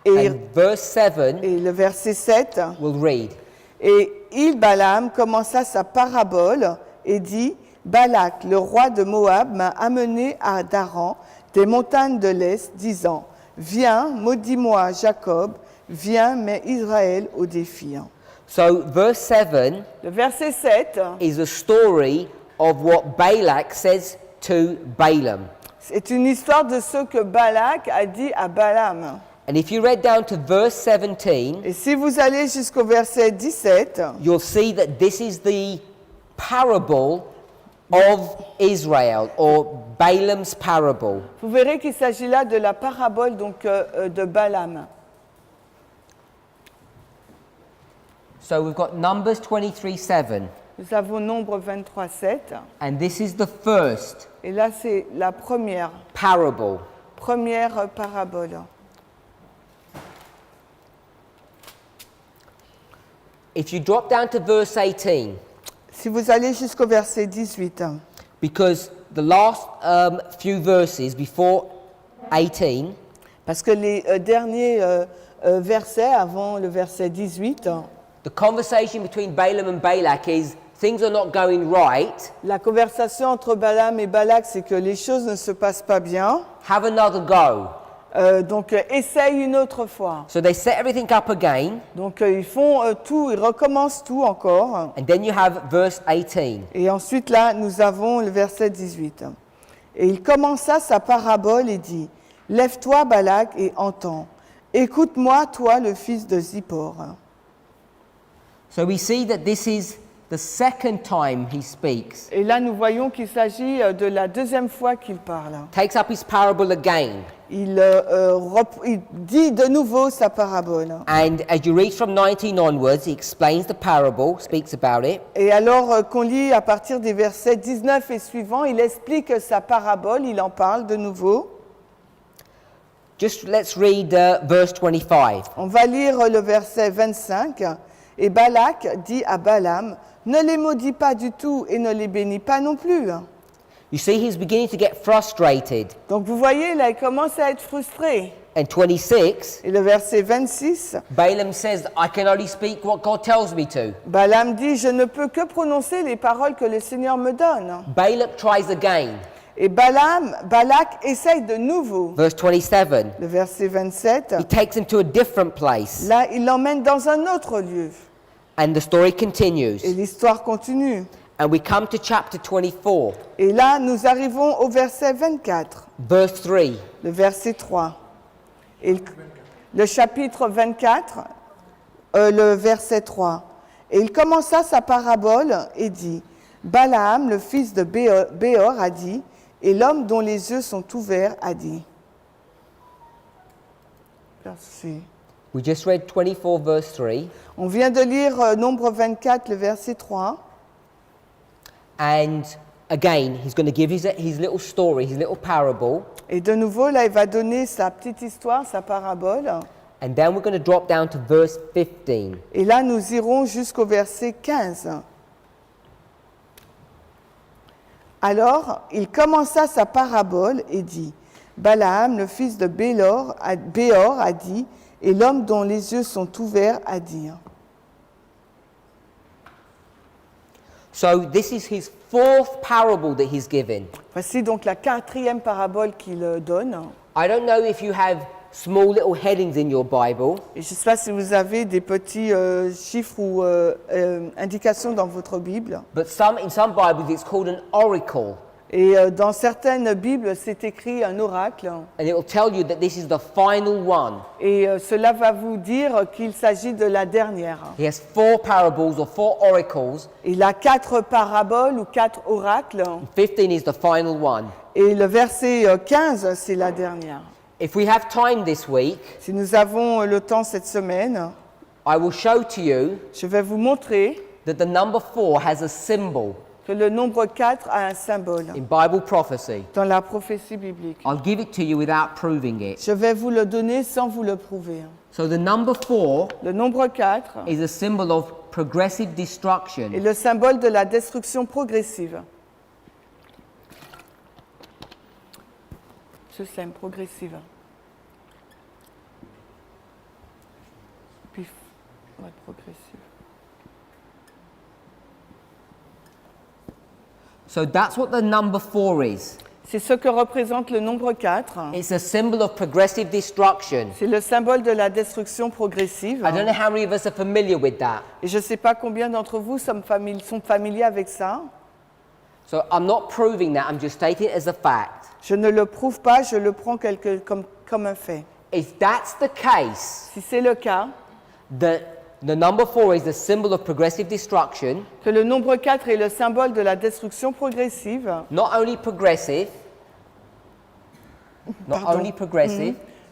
et, And verse 7 et le verset 7, we'll read. et Balaam commença sa parabole et dit, Balak, le roi de Moab, m'a amené à Daran, des montagnes de l'Est, disant, viens, maudis-moi Jacob, viens, mets Israël au défi. So verse 7 Le verset 7, is a story of what Balak says to Balaam. c'est une histoire de ce que Balak a dit à Balaam. And if you read down to verse 17, Et si vous allez jusqu'au verset 17, you'll see that this is the parable of Israel, or Balaam's parable. vous verrez qu'il s'agit là de la parabole donc, de Balaam. So we've got Numbers 23:7, Nous avons Nombre 23, 7. and this is the first Et là, c'est la première parable. parabole. If you drop down to verse 18, Si vous allez jusqu'au verset 18, because the last few verses before 18 parce que les derniers versets avant le verset 18, the conversation between Balaam and Balak is things are not going right. la conversation entre Balaam et Balak, c'est que les choses ne se passent pas bien. Have another go. Donc, essaye une autre fois. So they set everything up again, Donc, ils font tout, ils recommencent tout encore. and then you have verse 18. Et ensuite, là, nous avons le verset 18. Et il commença sa parabole et dit, « Lève-toi, Balak, et entends. Écoute-moi, toi, le fils de Zippor. » So we see that this is the second time he speaks. Et là, nous voyons qu'il s'agit de la deuxième fois qu'il parle. Takes up his parable again. Il dit de nouveau sa parabole. And as you read from 19 onwards, he explains the parable, speaks about it. Et alors qu'on lit à partir des versets 19 et suivants, il explique sa parabole, il en parle de nouveau. Just let's read verse 25. On va lire le verset 25. Et Balak dit à Balaam, ne les maudis pas du tout et ne les bénis pas non plus. You see, he's beginning to get frustrated. Donc vous voyez, là, il commence à être frustré. And 26, Et le verset 26, Balaam says, I can only speak what God tells me to. Balaam dit, je ne peux que prononcer les paroles que le Seigneur me donne. Balaam tries again. Et Balak essaye de nouveau. Verse 27, Le verset 27, he takes him to a different place. là, il l'emmène dans un autre lieu. And the story continues. Et l'histoire continue. And we come to chapter 24, Et là, nous arrivons au verset 24, verse 3. le verset 3. Et le chapitre 24, le verset 3. Et il commença sa parabole et dit, Balaam, le fils de Béor, a dit, et l'homme dont les yeux sont ouverts a dit. Verset. We just read 24, verse 3. On vient de lire Nombre 24, le verset 3. And again, he's going to give his little story, his little parable. Et de nouveau, là, il va donner sa petite histoire, sa parabole. And then we're going to drop down to verse 15. Et là, nous irons jusqu'au verset 15. Alors, il commença sa parabole et dit, Balaam, le fils de Béor, a dit, et l'homme dont les yeux sont ouverts a dit. So this is his fourth parable that he's given. Voici donc la quatrième parabole qu'il donne. I don't know if you have small little headings in your Bible, Et je ne sais pas si vous avez des petits chiffres ou indications dans votre Bible. but in some Bibles it's called an oracle. Et dans certaines Bibles, c'est écrit un oracle. and it will tell you that this is the final one. Et cela va vous dire qu'il s'agit de la dernière. He has 4 parables or 4 oracles. Il a 4 paraboles ou 4 oracles. 15 is the final one. Et le verset 15, c'est la dernière. If we have time this week, Si nous avons le temps cette semaine, I will show to you je vais vous montrer that the number 4 has a symbol que le nombre 4 a un symbole in Bible prophecy. dans la prophétie biblique. I'll give it to you without proving it. Je vais vous le donner sans vous le prouver. So the number 4 Le nombre 4 is a symbol of progressive destruction. est le symbole de la destruction progressive. Je sème progressive. Puis, ouais, progressive. So that's what the number 4 is. C'est ce que représente le nombre 4. It's a symbol of progressive destruction. C'est le symbole de la destruction progressive. I don't know how many of us are familiar with that. Et je ne sais pas combien d'entre vous sont familiers avec ça. So I'm not proving that, I'm just stating it as a fact. Je ne le prouve pas, je le prends comme un fait. If that's the case, Si c'est le cas, the number 4 is the symbol of progressive destruction, que le nombre 4 est le symbole de la destruction progressive, not only progressive,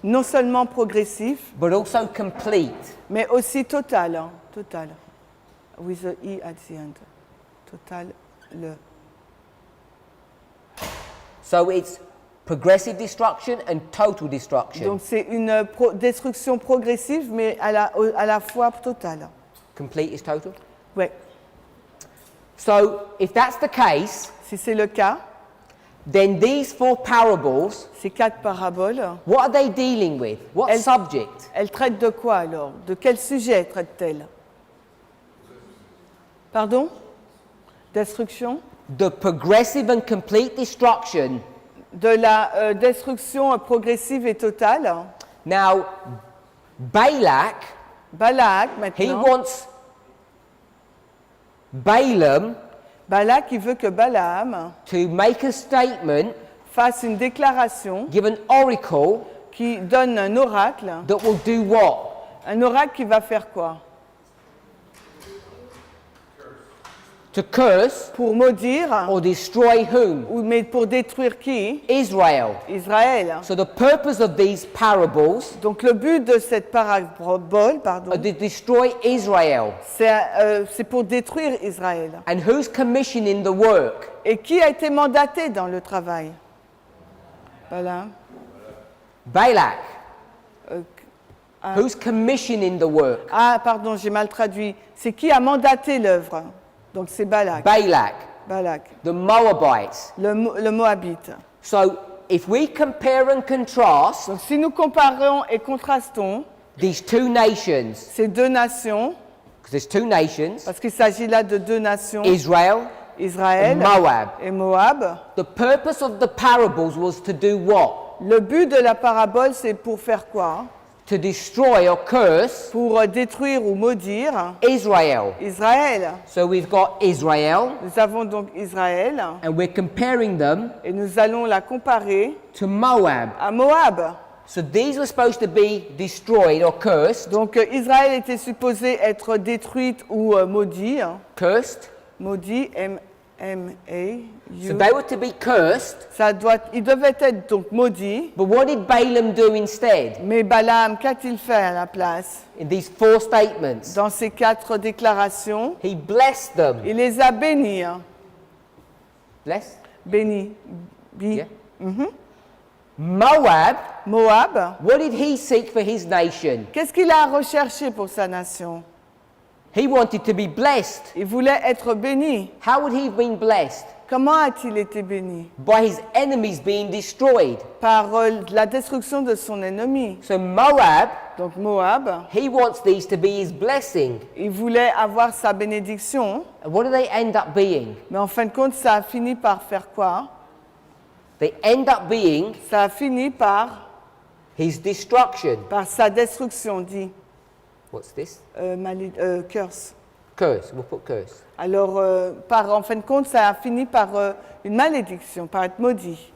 non seulement progressif, but also complete. mais aussi total. Total. With the E at the end. Total, le. So it's progressive destruction and total destruction. Donc c'est une destruction progressive, mais à la fois totale. Complete is total. Ouais. So if that's the case, Si c'est le cas, then these 4 parables, ces 4 paraboles, what are they dealing with? What Elles- subject? elles traitent de quoi alors? De quel sujet traitent-elles? Pardon? Destruction? The progressive and complete destruction. De la destruction progressive et totale. Now, Balak, Balak he maintenant. wants Balaam Balak, il veut que Balaam to make a statement, fasse une déclaration give an oracle qui donne un oracle. that will do what? Un oracle qui va faire quoi? To curse Pour maudire, or destroy whom? mais pour détruire qui? Israel. Israël. So the purpose of these parables Donc le but de cette parabole, are to destroy Israel. c'est pour détruire Israël. And who's commissioning the work? Et qui a été mandaté dans le travail? Voilà. Balak. Euh, Who's commissioning the work? Ah, pardon, j'ai mal traduit. C'est qui a mandaté l'œuvre? Donc c'est Balak. Balak, Balak, the Moabites. le Moabite. So if we compare and contrast Donc si nous comparons et contrastons these 2 nations, ces 2 nations, because there's 2 nations, parce qu'il s'agit là de 2 nations, Israel Israël and Moab, et Moab, the purpose of the parables was to do what? le but de la parabole, c'est pour faire quoi? To destroy or curse Pour détruire ou maudire Israel. Israël. So we've got Israel, Nous avons donc Israël and we're comparing them et nous allons la comparer to Moab. à Moab. So these were supposed to be destroyed or cursed. Donc Israël était supposé être détruite ou maudit. Cursed. Maudit, So they were to be cursed. Il devait être donc maudit. But what did Balaam do instead? Mais Balaam, qu'a-t-il fait à la place? In these 4 statements, Dans ces 4 déclarations, he blessed them. il les a bénis. Blessed? Bénis. Yeah. Moab, Moab, what did he seek for his nation? qu'est-ce qu'il a recherché pour sa nation? He wanted to be blessed. Il voulait être béni. How would he have been blessed? Comment a-t-il été béni? By his enemies being destroyed. Par la destruction de son ennemi. So Moab, Donc Moab, he wants these to be his blessing. il voulait avoir sa bénédiction, And what do they end up being? mais en fin de compte, ça a fini par faire quoi? They end up being Ça a fini par his destruction. sa destruction, dit. What's this? Curse. Curse. We'll put curse. Alors, en fin de compte, ça a fini par une malédiction, par être maudit.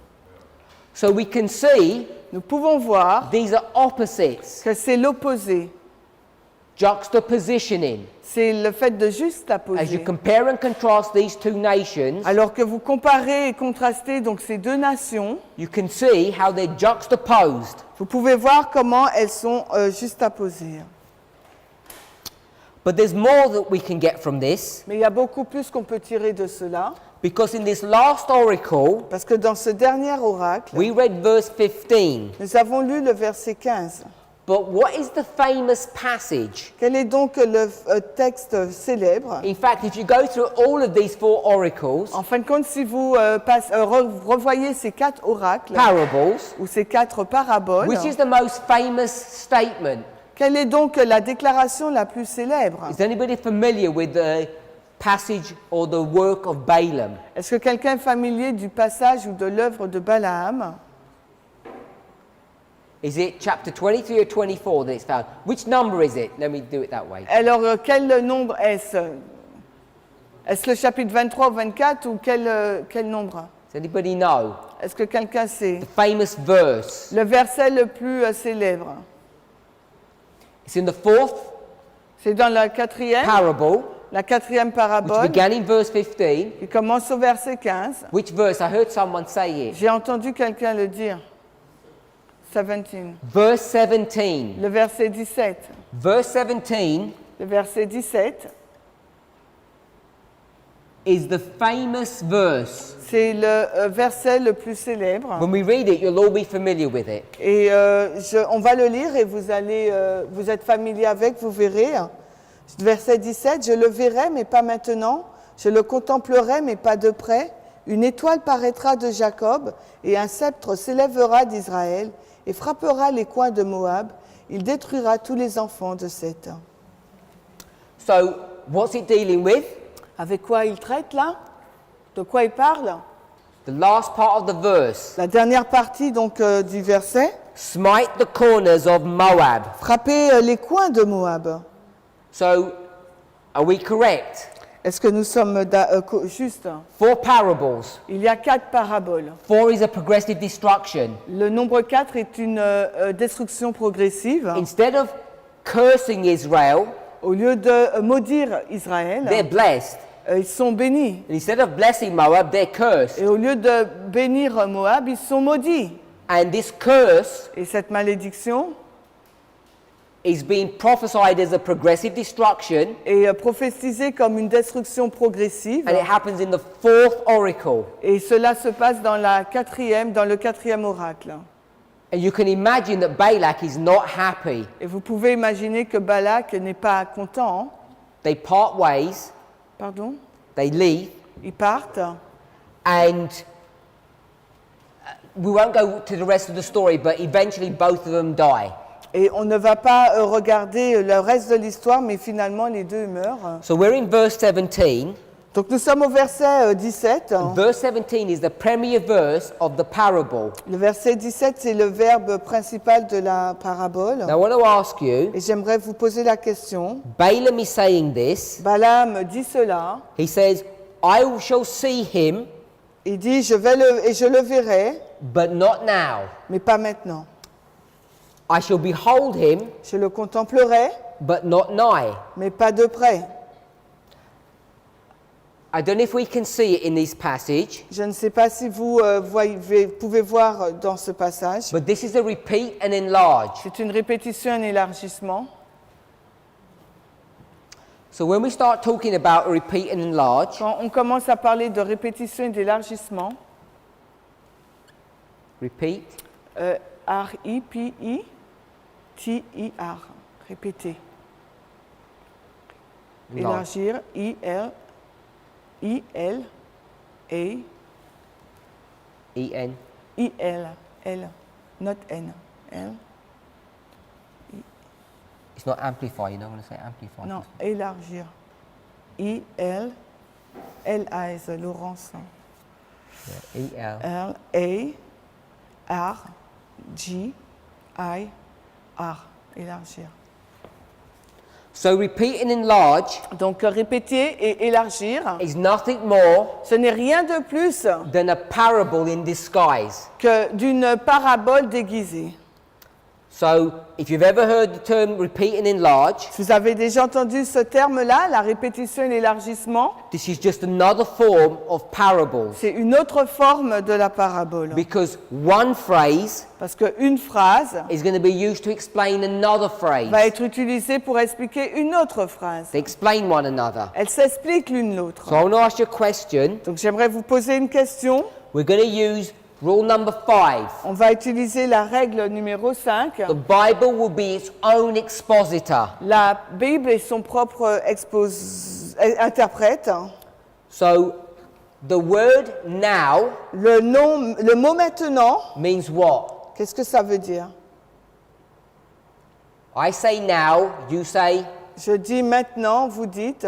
So we can see Nous pouvons voir these are opposites. que c'est l'opposé. Juxtapositioning. C'est le fait de As you juxtaposer. compare and contrast these two nations, Alors que vous comparez et contrastez donc ces deux nations, you can see how they're juxtaposed. vous pouvez voir comment elles sont juxtaposées. But there's more that we can get from this, Mais il y a beaucoup plus qu'on peut tirer de cela, because in this last oracle, parce que dans ce dernier oracle, we read verse 15. nous avons lu le verset 15. But what is the famous passage? Quel est donc le texte célèbre? In fact, if you go through all of these four oracles, En fin de compte, si vous revoyez ces 4 oracles, parables, ou ces 4 paraboles, which is the most famous statement? quelle est donc la déclaration la plus célèbre? Is anybody familiar with the passage or the work of Balaam? Est-ce que quelqu'un est familier du passage ou de l'œuvre de Balaam? Is it chapter 23 or 24 that it's found? Which number is it? Let me do it that way. Alors, quel nombre est-ce? Est-ce le chapitre 23 ou 24 ou quel nombre? Does anybody know? Est-ce que quelqu'un sait? The famous verse. Le verset le plus célèbre. It's in the fourth C'est dans la 4e, parable, la 4e which parabole, began in verse 15. qui commence au verset 15. Which verse? I heard someone say it. J'ai entendu quelqu'un le dire. 17. Verse 17. Le verset 17. Verse 17 Le verset 17, is the famous verse. c'est le verset le plus célèbre. When we read it, you'll all be familiar with it. Et on va le lire et vous êtes familier avec, vous verrez. Verset 17, je le verrai, mais pas maintenant. Je le contemplerai, mais pas de près. Une étoile paraîtra de Jacob et un sceptre s'élèvera d'Israël et frappera les coins de Moab. Il détruira tous les enfants de Seth. So, what's it dealing with? Avec quoi il traite là? De quoi il parle? The last part of the verse. La dernière partie donc du verset. Smite the corners of Moab. Frapper les coins de Moab. So, are we correct? Est-ce que nous sommes justes? 4 parables. Il y a 4 paraboles. 4 is a progressive destruction. Le nombre 4 est une destruction progressive. Instead of cursing Israel, Au lieu de maudire Israël, they're blessed. ils sont bénis. And instead of blessing Moab, they're cursed. Et au lieu de bénir Moab, ils sont maudits. And this curse Et cette malédiction is being prophesied as a progressive destruction, est prophétisée comme une destruction progressive. and it happens in the 4th oracle. Et cela se passe dans le quatrième oracle. And you can imagine that Balak is not happy. Et vous pouvez imaginer que Balak n'est pas content. They part ways, Pardon? they leave, Ils partent. and we won't go to the rest of the story, but eventually both of them die. Et on ne va pas regarder le reste de l'histoire, mais finalement les deux meurent. So we're in verse 17. Donc nous sommes au verset 17. Verse 17 is the premier verse of the parable. Le verset 17, c'est le verbe principal de la parabole. Now I want to ask you, Et j'aimerais vous poser la question. Balaam is saying this. Balaam dit cela. He says, I shall see him, Il dit, je le verrai, but not now. mais pas maintenant. I shall behold him, Je le contemplerai, but not nigh. mais pas de près. I don't know if we can see it in this passage, Je ne sais pas si vous pouvez voir dans ce passage. but this is a repeat and enlarge. C'est une répétition, un élargissement. So when we start talking about repeat and enlarge, Quand on commence à parler de répétition et d'élargissement, repeat, R-I-P-I-T-I-R, répéter. Élargir, I-L-A, E-N, I-L, L, not N, L, it's not amplify, you don't want to say amplify. non, élargir. I-L, L-A, c'est Laurence. Yeah, E-L, L-A-R-G-I-R, élargir. So repeat and enlarge Donc répéter et élargir, is nothing more ce n'est rien de plus than a parable in disguise. que d'une parabole déguisée. So if you've ever heard the term repeat and enlarge, Si vous avez déjà entendu ce terme-là, la répétition et l'élargissement, this is just another form of parables. c'est une autre forme de la parabole. Because one phrase Parce qu'une phrase is going to be used to explain another phrase. va être utilisée pour expliquer une autre phrase. They explain one another. Elles s'expliquent l'une l'autre. So I want to ask you a question. Donc j'aimerais vous poser une question. We're going to use rule number 5. On va utiliser la règle numéro 5. The Bible will be its own expositor. La Bible est son propre interprète. So the word now Le mot maintenant, means what? qu'est-ce que ça veut dire? I say now, you say Je dis maintenant, vous dites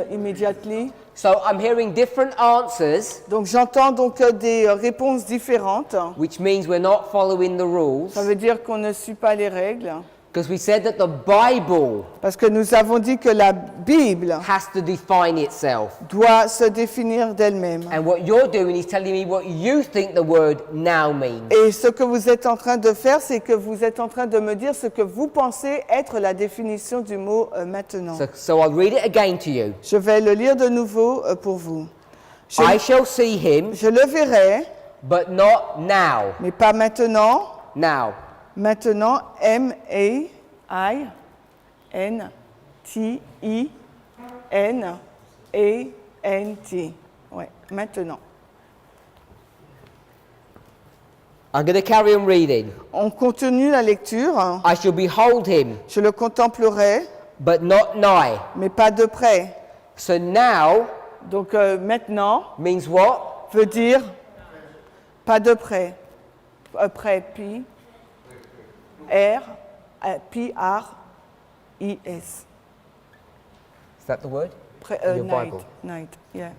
immediately. so I'm hearing different answers, Donc j'entends donc des réponses différentes. which means we're not following the rules. Ça veut dire qu'on ne suit pas les règles. Because we said that the Bible Parce que nous avons dit que la Bible has to define itself. doit se définir d'elle-même. And what you're doing is telling me what you think the word now means. Et ce que vous êtes en train de faire, c'est que vous êtes en train de me dire ce que vous pensez être la définition du mot maintenant. So I'll read it again to you. Je vais le lire de nouveau pour vous. I shall see him, Je le verrai, but not now. mais pas maintenant. Now. Maintenant, M-A-I-N-T-I-N-A-N-T. Ouais, maintenant. I'm going to carry on reading. On continue la lecture. I shall behold him, Je le contemplerai, but not nigh. mais pas de près. So now Donc maintenant means what? veut dire pas de près. Près, P-R-I-S. Is that the word? Night, Your Bible. night, yeah.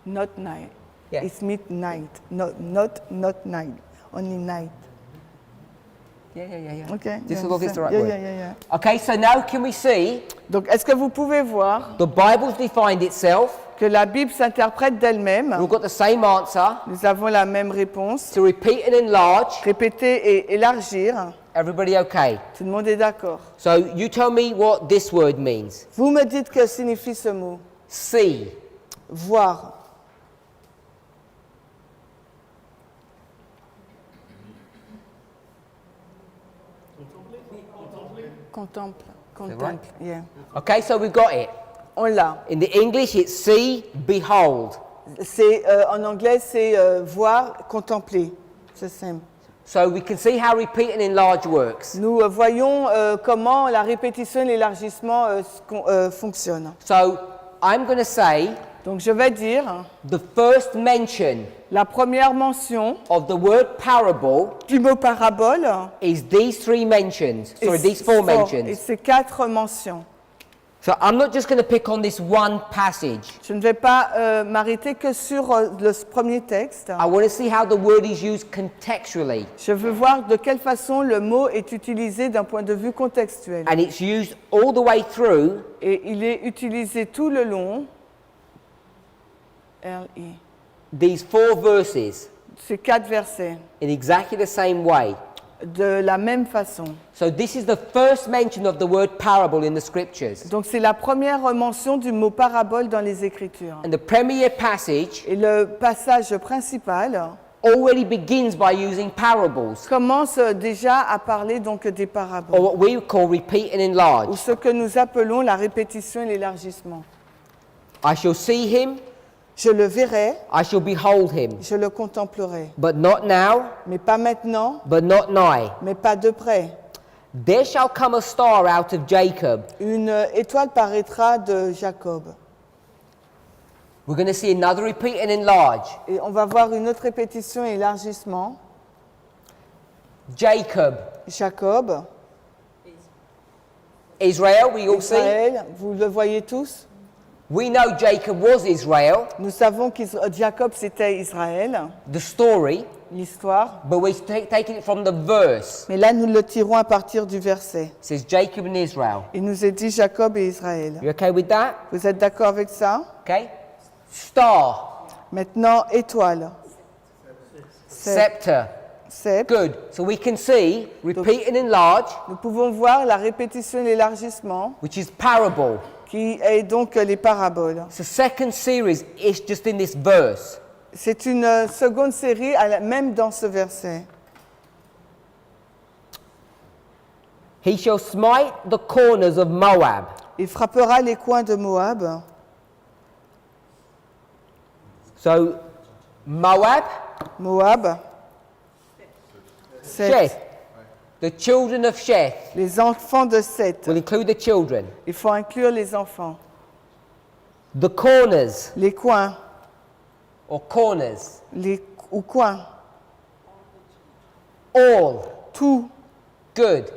Not night. Yeah. It's midnight. Not night. Only night. Yeah. Okay. This you is the right understand? word. Yeah. Okay, so now can we see Donc, est-ce que vous pouvez voir the Bible's defined itself? que la Bible s'interprète d'elle-même? We've got the same answer. Nous avons la même réponse. To repeat and enlarge. Répéter et élargir. Everybody okay? Tout le monde est d'accord. So you tell me what this word means. Vous me dites que signifie ce mot. See. Voir. Contemple. right? Yeah. Okay, so we've got it. On l'a. In the English, it's see, behold. C'est, en anglais, c'est voir, contempler. C'est simple. So we can see how repeat and enlarge works. Nous voyons comment la répétition et l'élargissement fonctionnent. So I'm going to say Donc je vais dire the first mention la première mention of the word parable du mot parabole is these three mentions. Sorry, these four et mentions. ces quatre mentions. So I'm not just going to pick on this one passage. Je ne vais pas m'arrêter que sur le premier texte. I want to see how the word is used contextually. Je veux voir de quelle façon le mot est utilisé d'un point de vue contextuel. And it's used all the way through. Et il est utilisé tout le long. L-I. These four verses Ces quatre versets, in exactly the same way. de la même façon. So this is the first mention of the word parable in the scriptures. Donc c'est la première mention du mot parabole dans les Écritures. And the premier passage Et le passage principal already begins by using parables, commence déjà à parler donc des or paraboles, what we call repeat and ou enlarge. ce que nous appelons la répétition et l'élargissement. I shall see him, Je le verrai, I shall behold him, je le contemplerai, but not now, mais pas maintenant, but not nigh. mais pas de près. There shall come a star out of Jacob. Une étoile paraîtra de Jacob. We're going to see another repeat and enlarge. Et on va voir une autre répétition et élargissement. Jacob. Jacob, Israel, we all see. Israël, vous le voyez tous. We know Jacob was Israel. Nous savons que Jacob c'était Israël. The story l'histoire, but we're taking it from the verse. mais là nous le tirons à partir du verset. It says Jacob and Israel. Il nous est dit Jacob et Israël. You okay with that? Vous êtes d'accord avec ça? Okay. Star, Maintenant, étoile. scepter. Sceptre. Good. So we can see repeat and enlarge, Nous pouvons voir la répétition et l'élargissement, which is parable. qui est donc les paraboles. It's the second series is just in this verse. C'est une seconde série, même dans ce verset. He shall smite the corners of Moab. Il frappera les coins de Moab. So Moab, Moab. Seth. Sheth. The children of Sheth Les enfants de Seth. will include the children. Il faut inclure les enfants. The corners Les coins. or corners. Ou coins. All. Tout. Good.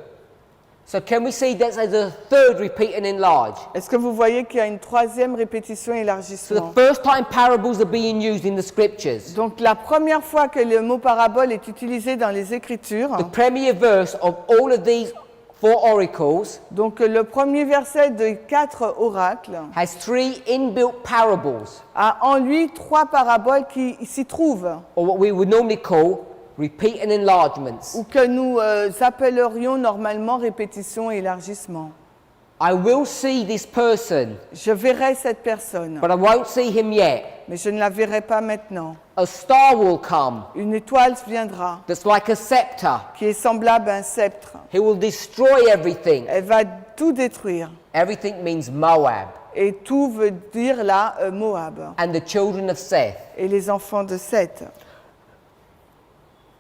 So can we see that there's a third repeat and enlarge? Est-ce que vous voyez qu'il y a une troisième répétition et So élargissement? the first time parables are being used in the scriptures. Donc la première fois que le mot parabole est utilisé dans les Écritures, The premier verse of all of these four oracles donc le premier verset de 4 oracles has three inbuilt parables, a en lui 3 paraboles qui s'y trouvent, or what we would normally call repeat and enlargements. ou que nous appellerions normalement répétition et élargissement. I will see this person, Je verrai cette personne, but I won't see him yet. mais je ne la verrai pas maintenant. A star will come Une étoile viendra, that's like a scepter. qui est semblable à un sceptre. He will destroy everything. Elle va tout détruire. Everything means Moab Et tout veut dire là Moab and the children of Seth. et les enfants de Seth.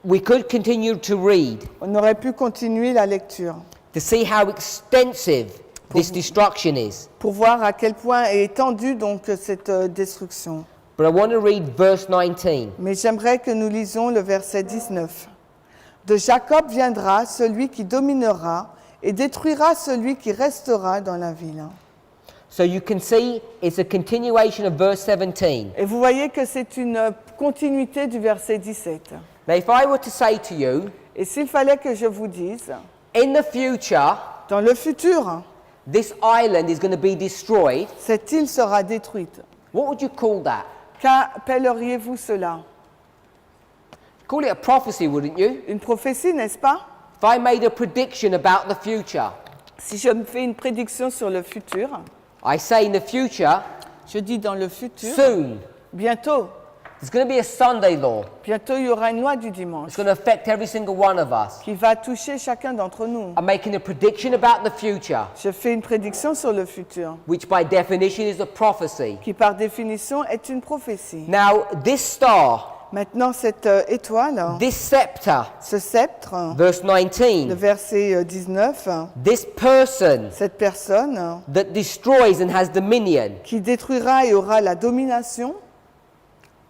We could continue to read On aurait pu continuer la lecture to see how extensive this destruction is. pour voir à quel point est étendue donc cette destruction. But I want to read verse 19. Mais j'aimerais que nous lisions le verset 19. De Jacob viendra celui qui dominera et détruira celui qui restera dans la ville. So you can see it's a continuation of verse 17. Et vous voyez que c'est une continuité du verset 17. Now, if I were to say to you, Et s'il fallait que je vous dise, in the future, dans le futur, this island is going to be destroyed, cette île sera détruite. what would you call that? Qu'appelleriez-vous cela? Call it a prophecy, wouldn't you? Une prophétie, n'est-ce pas? If I made a prediction about the future, Si je me fais une prédiction sur le futur, I say in the future, je dis dans le futur, soon, bientôt, there's going to be a Sunday law. bientôt il y aura une loi du dimanche It's going to affect every single one of us. qui va toucher chacun d'entre nous. I'm making a prediction about the future, Je fais une prédiction sur le futur, which by definition is a prophecy. qui par définition est une prophétie. Now, this star, Maintenant, cette étoile, this scepter, ce sceptre, verse le 19, verset 19, this person cette personne that destroys and has dominion, qui détruira et aura la domination,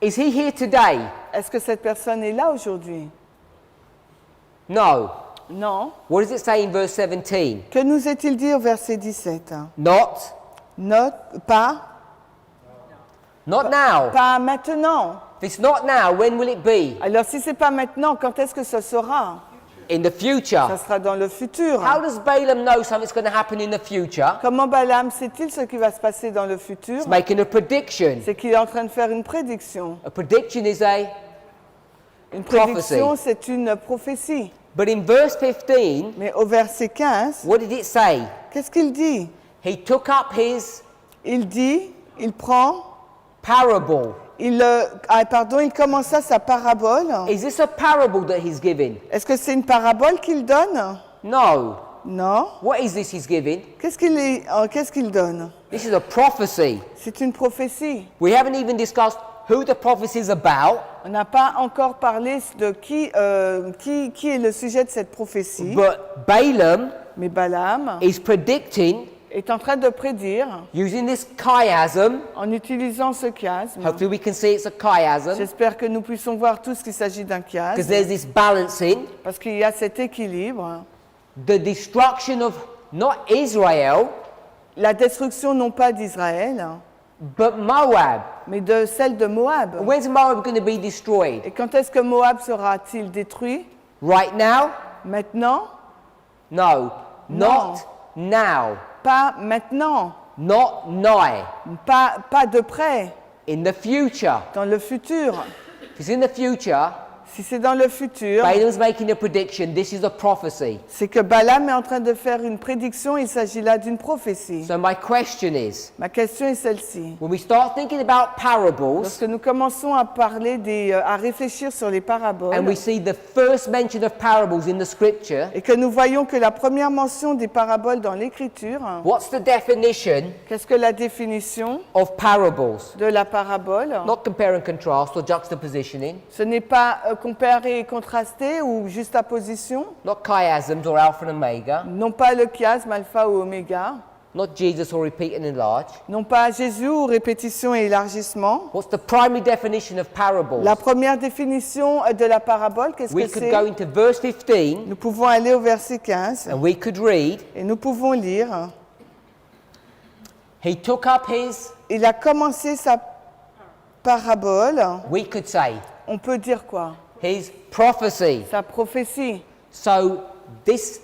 is he here today? est-ce que cette personne est là aujourd'hui? No. Non. What does it say in verse 17? Que nous est-il dit au verset 17? Not, Pas now. maintenant. If it's not now, when will it be? Alors si c'est pas maintenant, quand est-ce que ce sera? In the future. Ça sera dans le futur. How does Balaam know something's going to happen in the future? Comment Balaam sait-il ce qui va se passer dans le futur? He's making a prediction. C'est qu'il est en train de faire une prédiction. A prediction is a Une prophecy. prédiction, c'est une prophétie. But in verse 15, Mais au verset 15, what did it say? qu'est-ce qu'il dit? He took up his Il dit, il prend, parable. il commença sa parabole. Is this a parable that he's giving? Est-ce que c'est une parabole qu'il donne? No. Non. What is this he's giving? Qu'est-ce qu'il donne? This is a prophecy. C'est une prophétie. We haven't even discussed who the prophecy is about, On n'a pas encore parlé de qui est le sujet de cette prophétie. but Balaam Mais Balaam is predicting est en train de prédire, using this chiasm. en utilisant ce chiasme, Hopefully we can see it's a chiasm j'espère que nous puissions voir tout ce qu'il s'agit d'un because chiasme, there's this balancing. parce qu'il y a cet équilibre. The destruction of not Israel, La destruction non pas d'Israël, but Moab. mais de celle de Moab. And when's Moab going to be destroyed? Et quand est-ce que Moab sera-t-il détruit? Right now? Maintenant? No. No. Not now. Pas maintenant. Not nigh. Pas de près. In the future. Dans le futur. If it's in the future, Si c'est dans le futur, Balaam's making a prediction. This is a prophecy. c'est que Balaam est en train de faire une prédiction. Il s'agit là d'une prophétie. So my question is, Ma question est celle-ci. when we start thinking about parables, Lorsque nous commençons à parler à réfléchir sur les paraboles, and we see the first mention of parables in the scripture, et que nous voyons que la première mention des paraboles dans l'Écriture, what's the definition qu'est-ce que la définition of parables? de la parabole? Not compare and contrast or juxtapositioning, Ce n'est pas comparer et contraster ou juxtaposition, not chiasms or alpha and omega, non pas le chiasme, alpha ou oméga, not Jesus or repeat and enlarge. non pas Jésus ou répétition et élargissement. What's the primary definition of parables? La première définition de la parabole, qu'est-ce We que could c'est? go into verse 15 Nous pouvons aller au verset 15 and we could read, et nous pouvons lire. he took up his, Il a commencé sa parabole. we could say, On peut dire quoi? his prophecy. Sa prophétie. So this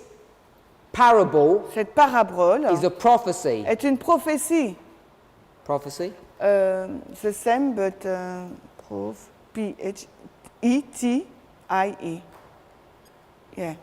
parable Cette parabole is a prophecy. est une prophétie. Prophecy? The same but P-H-E-T-I-E. Yeah.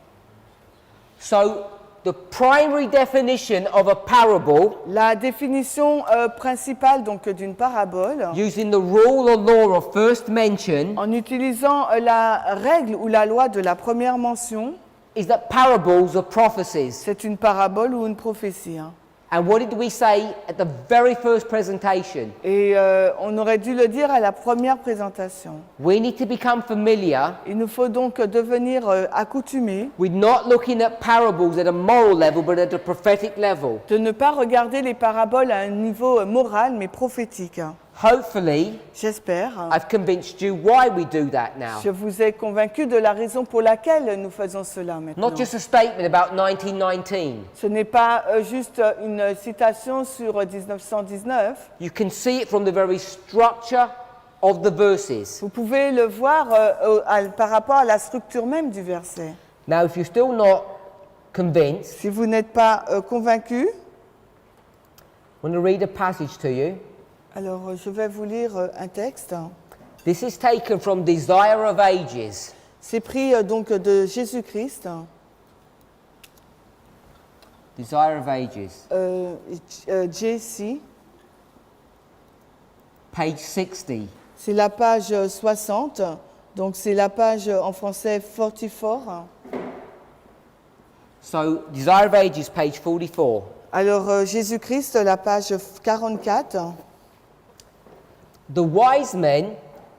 So the primary definition of a parable, La définition principale donc d'une parabole, using the rule or law of first mention, en utilisant la règle ou la loi de la première mention, is that parables are prophecies. c'est une parabole ou une prophétie. Hein. And what did we say at the very first presentation? Et on aurait dû le dire à la première présentation. We need to become familiar Il nous faut donc devenir accoutumés with not looking at parables at a moral level but at a prophetic level. de ne pas regarder les paraboles à un niveau moral mais prophétique. Hein. Hopefully, J'espère. I've convinced you why we do that now. Je vous ai convaincu de la raison pour laquelle nous faisons cela maintenant. Not just a statement about 1919. Ce n'est pas juste une citation sur 1919. You can see it from the very structure of the verses. Vous pouvez le voir par rapport à la structure même du verset. Now, if you're still not convinced, Si vous n'êtes pas convaincu, I want to read a passage to you. alors je vais vous lire un texte. This is taken from Desire of Ages. C'est pris donc de Jésus-Christ, Desire of Ages, JC. page 60. C'est la page 60, donc c'est la page en français 44. So, Desire of Ages, page 44. Alors Jésus-Christ, la page 44. The wise men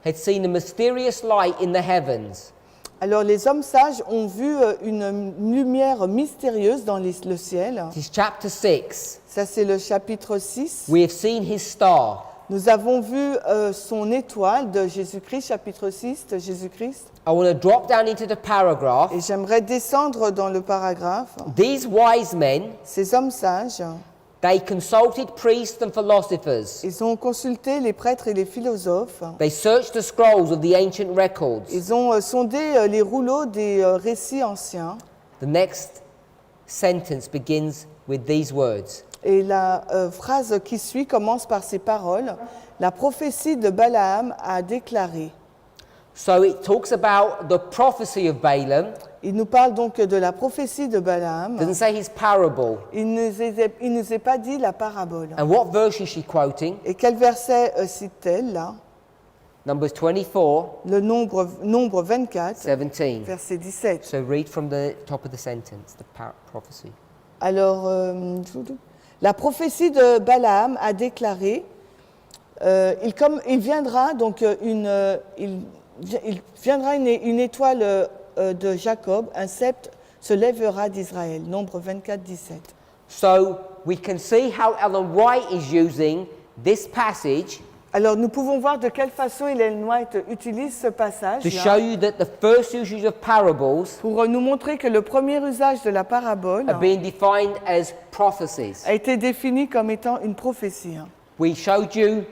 had seen a mysterious light in the heavens. Alors les hommes sages ont vu une lumière mystérieuse dans le ciel. This is chapter 6. Ça c'est le chapitre 6. We have seen his star. Nous avons vu son étoile de Jésus-Christ, chapitre 6 de Jésus-Christ. I want to drop down into the paragraph. Et j'aimerais descendre dans le paragraphe. These wise men, Ces hommes sages, they consulted priests and philosophers. ils ont consulté les prêtres et les philosophes. They searched the scrolls of the ancient records. Ils ont sondé les rouleaux des récits anciens. The next sentence begins with these words. Et la phrase qui suit commence par ces paroles. La prophétie de Balaam a déclaré. So it talks about the prophecy of Balaam. Il nous parle donc de la prophétie de Balaam. Doesn't say his parable. Il ne nous est pas dit la parabole. And what verse is she quoting? Et quel verset cite-t-elle là? Numbers 24, Le nombre 24, 17. verset 17. So read from the top of the sentence, the prophecy. Alors, la prophétie de Balaam a déclaré, il viendra donc une étoile de Jacob, un sceptre se lèvera d'Israël. Nombre 24, 17. So we can see how Ellen White is using this passage Alors, nous pouvons voir de quelle façon Ellen White utilise ce passage to show you that the first usage of parables pour nous montrer que le premier usage de la parabole are being defined as prophecies. a été défini comme étant une prophétie. We showed you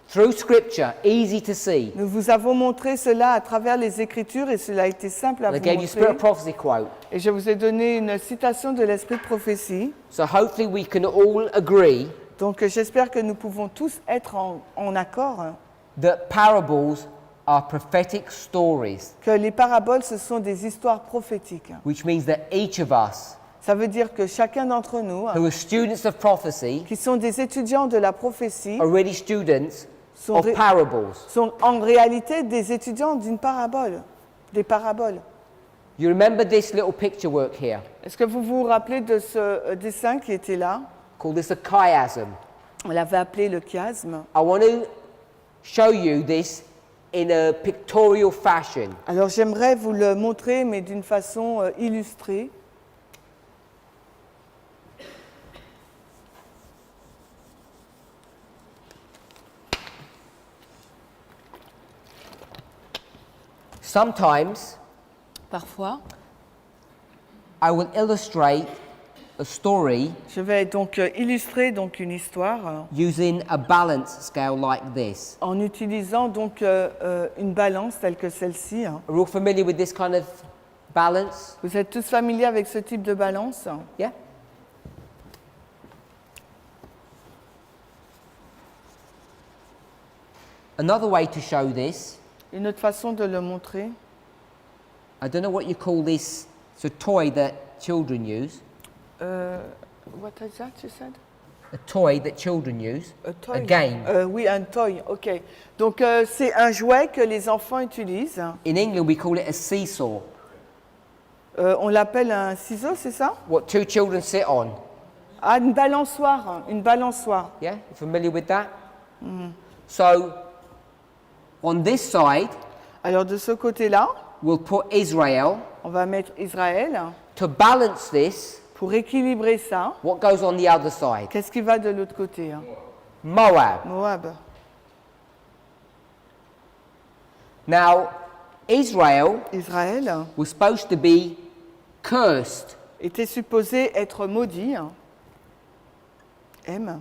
through Scripture, easy to see. Nous vous avons montré cela à travers les Écritures et cela a été simple à And I vous gave you Spirit of montrer. Prophecy quote. Et je vous ai donné une citation de l'Esprit de prophétie. So hopefully we can all agree Donc j'espère que nous pouvons tous être en accord that parables are prophetic stories, que les paraboles, ce sont des histoires prophétiques. which means that each of us Ça veut dire que chacun d'entre nous, who are students of prophecy qui sont des étudiants de la prophétie, are really students sont, of parables. sont en réalité des étudiants d'une parabole, des paraboles. You remember this little picture work here? Est-ce que vous vous rappelez de ce dessin qui était là? Call this a chiasm. On l'avait appelé le chiasme. I want to show you this in a pictorial fashion. Alors j'aimerais vous le montrer, mais d'une façon illustrée. Sometimes Parfois, I will illustrate a story je vais donc illustrer donc une histoire using a balance scale like this. en utilisant donc une balance telle que celle-ci. Are you all familiar with this kind of balance? Vous êtes tous familiers avec ce type de balance? Yeah? Another way to show this, Une autre façon de le montrer. I don't know what you call this, it's a toy that children use. What is that you said? A toy that children use. A toy. A game. Oui, un toy, ok. Donc c'est un jouet que les enfants utilisent. In England, we call it a seesaw. On l'appelle un ciseau, c'est ça? What two children sit on. Ah, une balançoire, une balançoire. Yeah? You familiar with that? So, on this side, Alors de ce côté-là, we'll put Israel. on va mettre Israël. To balance this, Pour équilibrer ça, what goes on the other side? qu'est-ce qui va de l'autre côté? Moab. Moab. Now, Israel Israël was supposed to be cursed. était supposé être maudit. M.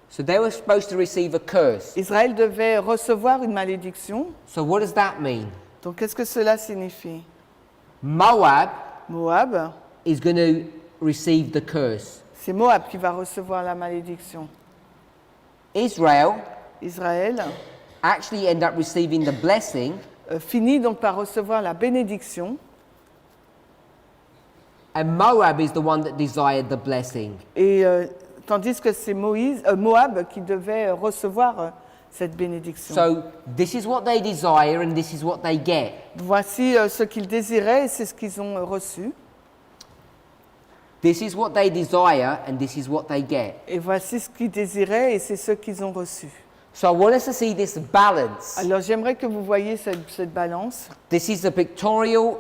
So they were supposed to receive a curse. Israël devait recevoir une malédiction. So what does that mean? Donc qu'est-ce que cela signifie? Moab Moab, is going to receive the curse. c'est Moab qui va recevoir la malédiction. Israel Israël actually end up receiving the blessing, finit donc par recevoir la bénédiction. and Moab is the one that desired the blessing. Et tandis que c'est Moab qui devait recevoir cette bénédiction. So this is what they desire and this is what they get. Voici ce qu'ils désiraient et c'est ce qu'ils ont reçu. This is what they desire and this is what they get. Et voici ce qu'ils désiraient et c'est ce qu'ils ont reçu. So I want us to see this balance. Alors j'aimerais que vous voyiez cette balance. This is a pictorial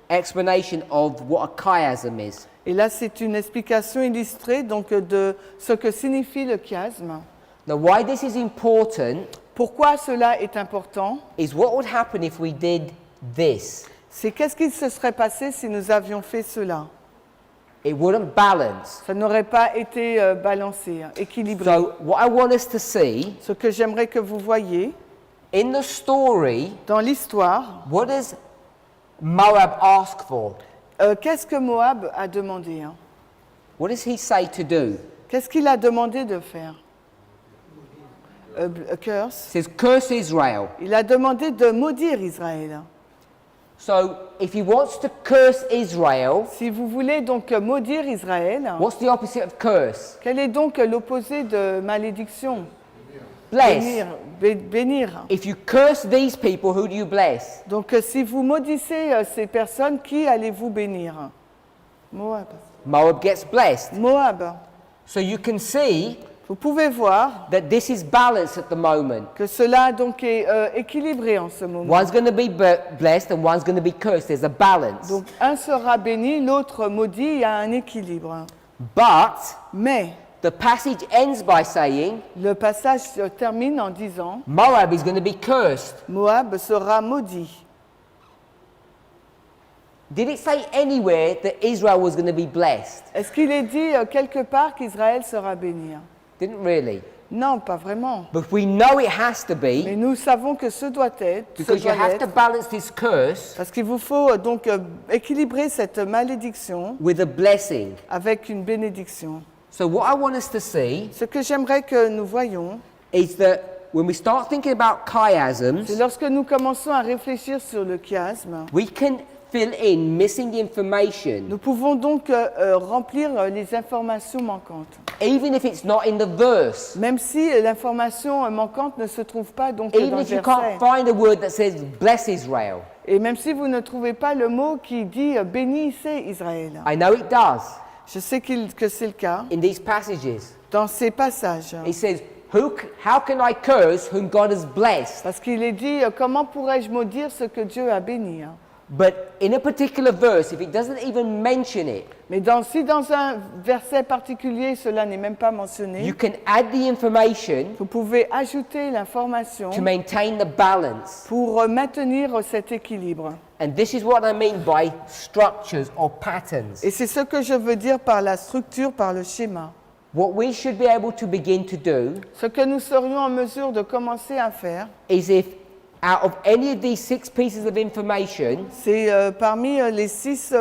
explanation of what a chiasm is. Et là, c'est une explication illustrée donc, de ce que signifie le chiasme. Now why this is important Pourquoi cela est important? is what would happen if we did this. C'est qu'est-ce qui se serait passé si nous avions fait cela? It wouldn't balance. Ça n'aurait pas été balancé, équilibré. So what I want us to see Ce que j'aimerais que vous voyiez, in the story, dans l'histoire, what does Moab ask for? qu'est-ce que Moab a demandé? What does he say to do? Qu'est-ce qu'il a demandé de faire? A curse. It says, curse Israel. Il a demandé de maudire Israël. So if he wants to curse Israel, Si vous voulez donc maudire Israël, what's the opposite of curse? quel est donc l'opposé de malédiction? Bless. Bénir. Bénir. If you curse these people, who do you bless? Donc si vous maudissez ces personnes, qui allez-vous bénir? Moab. Moab gets blessed. Moab. So you can see Vous pouvez voir that this is balanced at the moment. que cela donc est équilibré en ce moment. One's going to be blessed and one's going to be cursed. There's a balance. Donc un sera béni, l'autre maudit, il y a un équilibre. But Mais the passage ends by saying le passage se termine en disant Moab is going to be cursed. Moab sera maudit. Did it say anywhere that Israel was going to be blessed? Est-ce qu'il est dit quelque part qu'Israël sera béni? Didn't really. Non, pas vraiment. But we know it has to Mais be nous savons que ce doit être, because you have to balance this curse parce qu'il vous faut donc équilibrer cette malédiction with a blessing. avec une bénédiction. So what I want us to see Ce que j'aimerais que nous voyions, is that when we start thinking about c'est chiasms, lorsque nous commençons à réfléchir sur le chiasme, we can fill in missing information, nous pouvons donc remplir les informations manquantes. even if it's not in the verse. Même si l'information manquante ne se trouve pas donc dans Even le if you can't verset. find a word that says bless Israel. Et même si vous ne trouvez pas le mot qui dit bénissez Israël. I know it does Je sais que c'est le cas in these passages. dans ces passages. It says, how can I curse whom God has blessed? Parce qu'il est dit comment pourrais-je maudire ce que Dieu a béni. But in a particular verse, if it doesn't even mention it, Mais si dans un verset particulier cela n'est même pas mentionné, you can add the information vous pouvez ajouter l'information to maintain the balance. pour maintenir cet équilibre. And this is what I mean by structures or patterns. Et c'est ce que je veux dire par la structure, par le schéma. What we should be able to begin to do Ce que nous serions en mesure de commencer à faire, is if out of any of these 6 pieces of information, c'est parmi les 6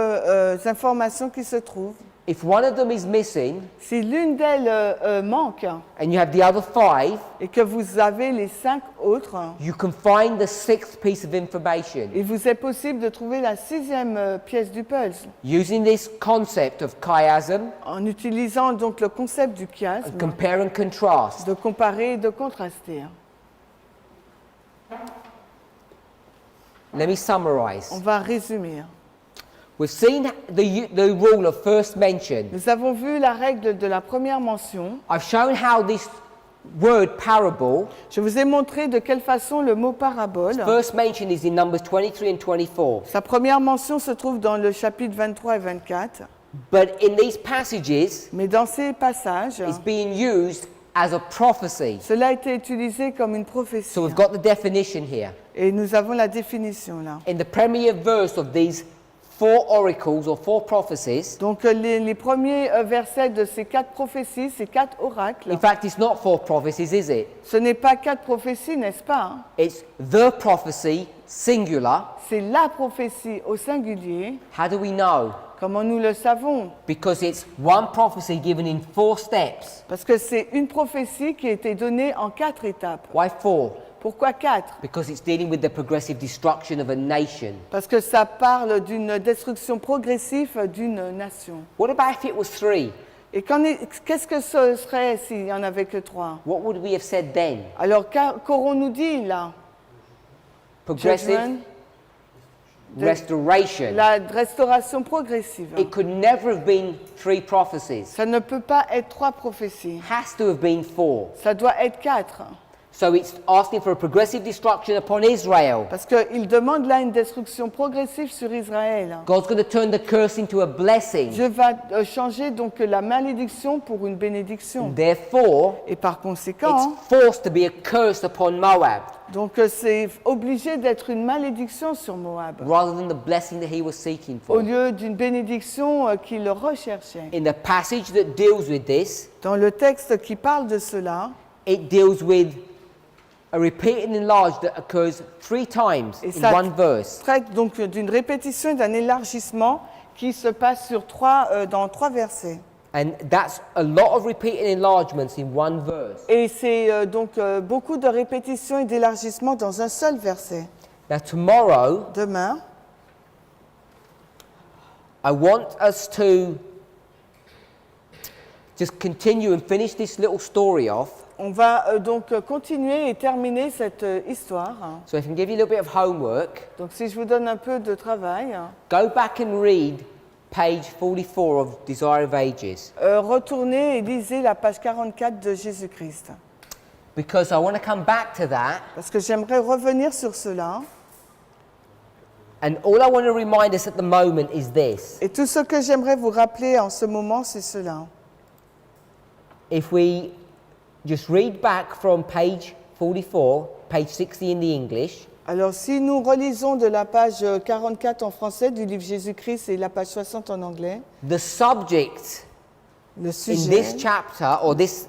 informations qui se trouvent, if one of them is missing si l'une d'elles manque and you have the other 5, et que vous avez les 5 autres, you can find the 6th piece of information il vous est possible de trouver la 6e pièce du puzzle using this concept of chiasm, en utilisant donc le concept du chiasme, compare and contrast. de comparer et de contraster. Let me summarize. On va résumer. We've seen the rule of first mention. Nous avons vu la règle de la première mention. I've shown how this word parable, Je vous ai montré de quelle façon le mot parabole, first mention is in Numbers 23 and 24. sa première mention se trouve dans le chapitre 23 et 24, But in these passages, mais dans ces passages, it's being used as a prophecy. cela a été utilisé comme une prophétie. So we've got the definition here. Et nous avons la définition là. In the premier verse of these 4 oracles or 4 prophecies, Donc les premiers versets de ces 4 prophéties, ces 4 oracles, in fact, it's not 4 prophecies, is it? ce n'est pas 4 prophéties, n'est-ce pas? It's the prophecy, singular. C'est la prophétie au singulier. How do we know? Comment nous le savons? Because it's one prophecy given in 4 steps. Parce que c'est une prophétie qui a été donnée en 4 étapes. Why 4? Pourquoi 4? Because it's dealing with the progressive destruction of a nation. Parce que ça parle d'une destruction progressive d'une nation. What about if it was 3? Et qu'est-ce que ce serait s'il n'y en avait que 3? What would we have said then? Alors qu'aurons-nous dit là? Progressive Judgment, restoration. la restauration progressive. It could never have been 3 prophecies. Ça ne peut pas être 3 prophéties. It has to have been 4. Ça doit être 4. So it's asking for a progressive destruction upon Israel. Parce qu'il demande là une destruction progressive sur Israël. God's going to turn the curse into a blessing. Dieu va changer donc la malédiction pour une bénédiction. Therefore, Et par conséquent, it's forced to be a curse upon Moab donc c'est obligé d'être une malédiction sur Moab, rather than the blessing that he was seeking au for. lieu d'une bénédiction qu'il recherchait. In the passage that deals with this, Dans le texte qui parle de cela, it deals with a repeat and enlarge that occurs 3 times et in ça one verse. traite donc d'une répétition et d'un élargissement qui se passe sur dans 3 versets. And that's a lot of repeat and enlargements in one verse. Et c'est donc beaucoup de répétitions et d'élargissements dans un seul verset. Now tomorrow, Demain, I want us to just continue and finish this little story off. on va donc continuer et terminer cette histoire. So if I can give you a little bit of homework, Donc si je vous donne un peu de travail, go back and read page 44 of Desire of Ages. retournez et lisez la page 44 de Jésus-Christ. Because I want to come back to that, Parce que j'aimerais revenir sur cela. and all I want to remind us at the moment is this. Et tout ce que j'aimerais vous rappeler en ce moment, c'est cela. If we just read back from page 44, page 60 in the English, Alors si nous relisons de la page 44 en français du livre Jésus-Christ et la page 60 en anglais, the subject le in sujet this chapter or this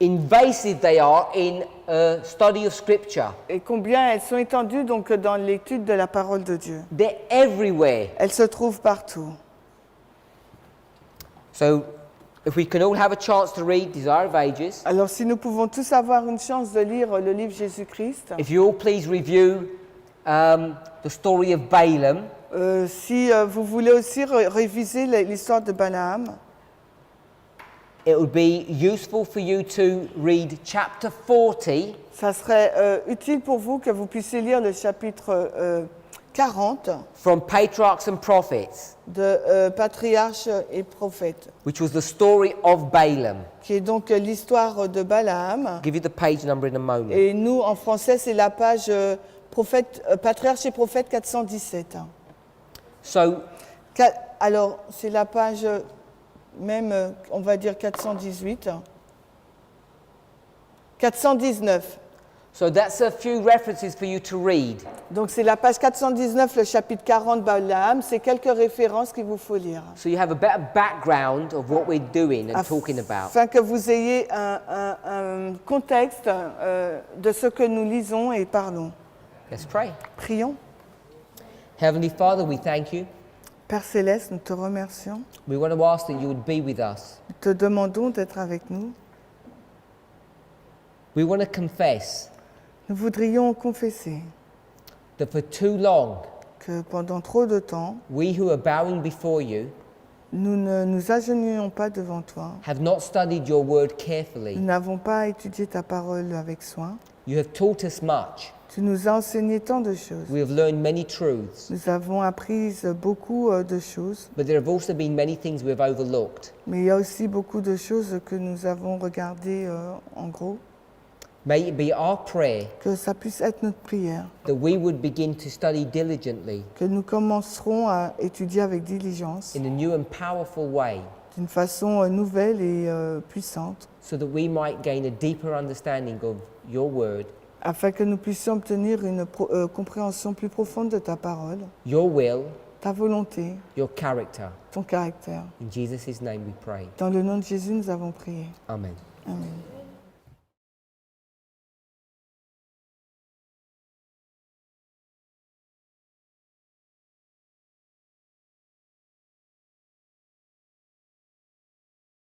invasive they are in study of Scripture. Et combien elles sont étendues donc dans l'étude de la parole de Dieu. They're everywhere. Elles se trouvent partout. So, if we can all have a chance to read Desire of Ages, Alors si nous pouvons tous avoir une chance de lire le livre Jésus-Christ, if you all please review the story of Balaam, si vous voulez aussi réviser l'histoire de Balaam, it would be useful for you to read chapter 40 ça serait utile pour vous que vous puissiez lire le chapitre 40 from Patriarchs and Prophets, de Patriarches et Prophètes, which was the story of Balaam. qui est donc l'histoire de Balaam. I'll give you the page number in a moment. Et nous, en français, c'est la page Patriarches et Prophètes 417. So, Alors, c'est la page même, on va dire 418. 419. so that's a few references for you to read. Donc, c'est la page 419, le chapitre 40 Balaam. C'est quelques références qu'il vous faut lire. So you have a better background of what we're doing and talking about. Afin que vous ayez un contexte de ce que nous lisons et parlons. Let's pray. Prions. Heavenly Father, we thank you. Père Céleste, nous te remercions. We want to ask that you would be with us. Nous te demandons d'être avec nous. We want to confess Nous voudrions confesser that for too long, que pendant trop de temps, we who are bowing before you nous ne nous agenouillons pas devant toi. have not studied your word Nous carefully. n'avons pas étudié ta parole avec soin. You have taught us much. Tu nous as enseigné tant de choses. We have learned many truths, Nous avons appris beaucoup de choses, but there have also been many things we have overlooked. mais il y a aussi beaucoup de choses que nous avons regardées en gros. May it be our prayer Que ça puisse être notre prière, that we would begin to study diligently que nous commencerons à étudier avec diligence, in a new and powerful way, d'une façon nouvelle et puissante, so that we might gain a deeper understanding of your word, afin que nous puissions obtenir une compréhension plus profonde de ta parole, your will, ta volonté, your character. ton caractère. In Jesus' name we pray. Dans le nom de Jésus, nous avons prié. Amen. Amen.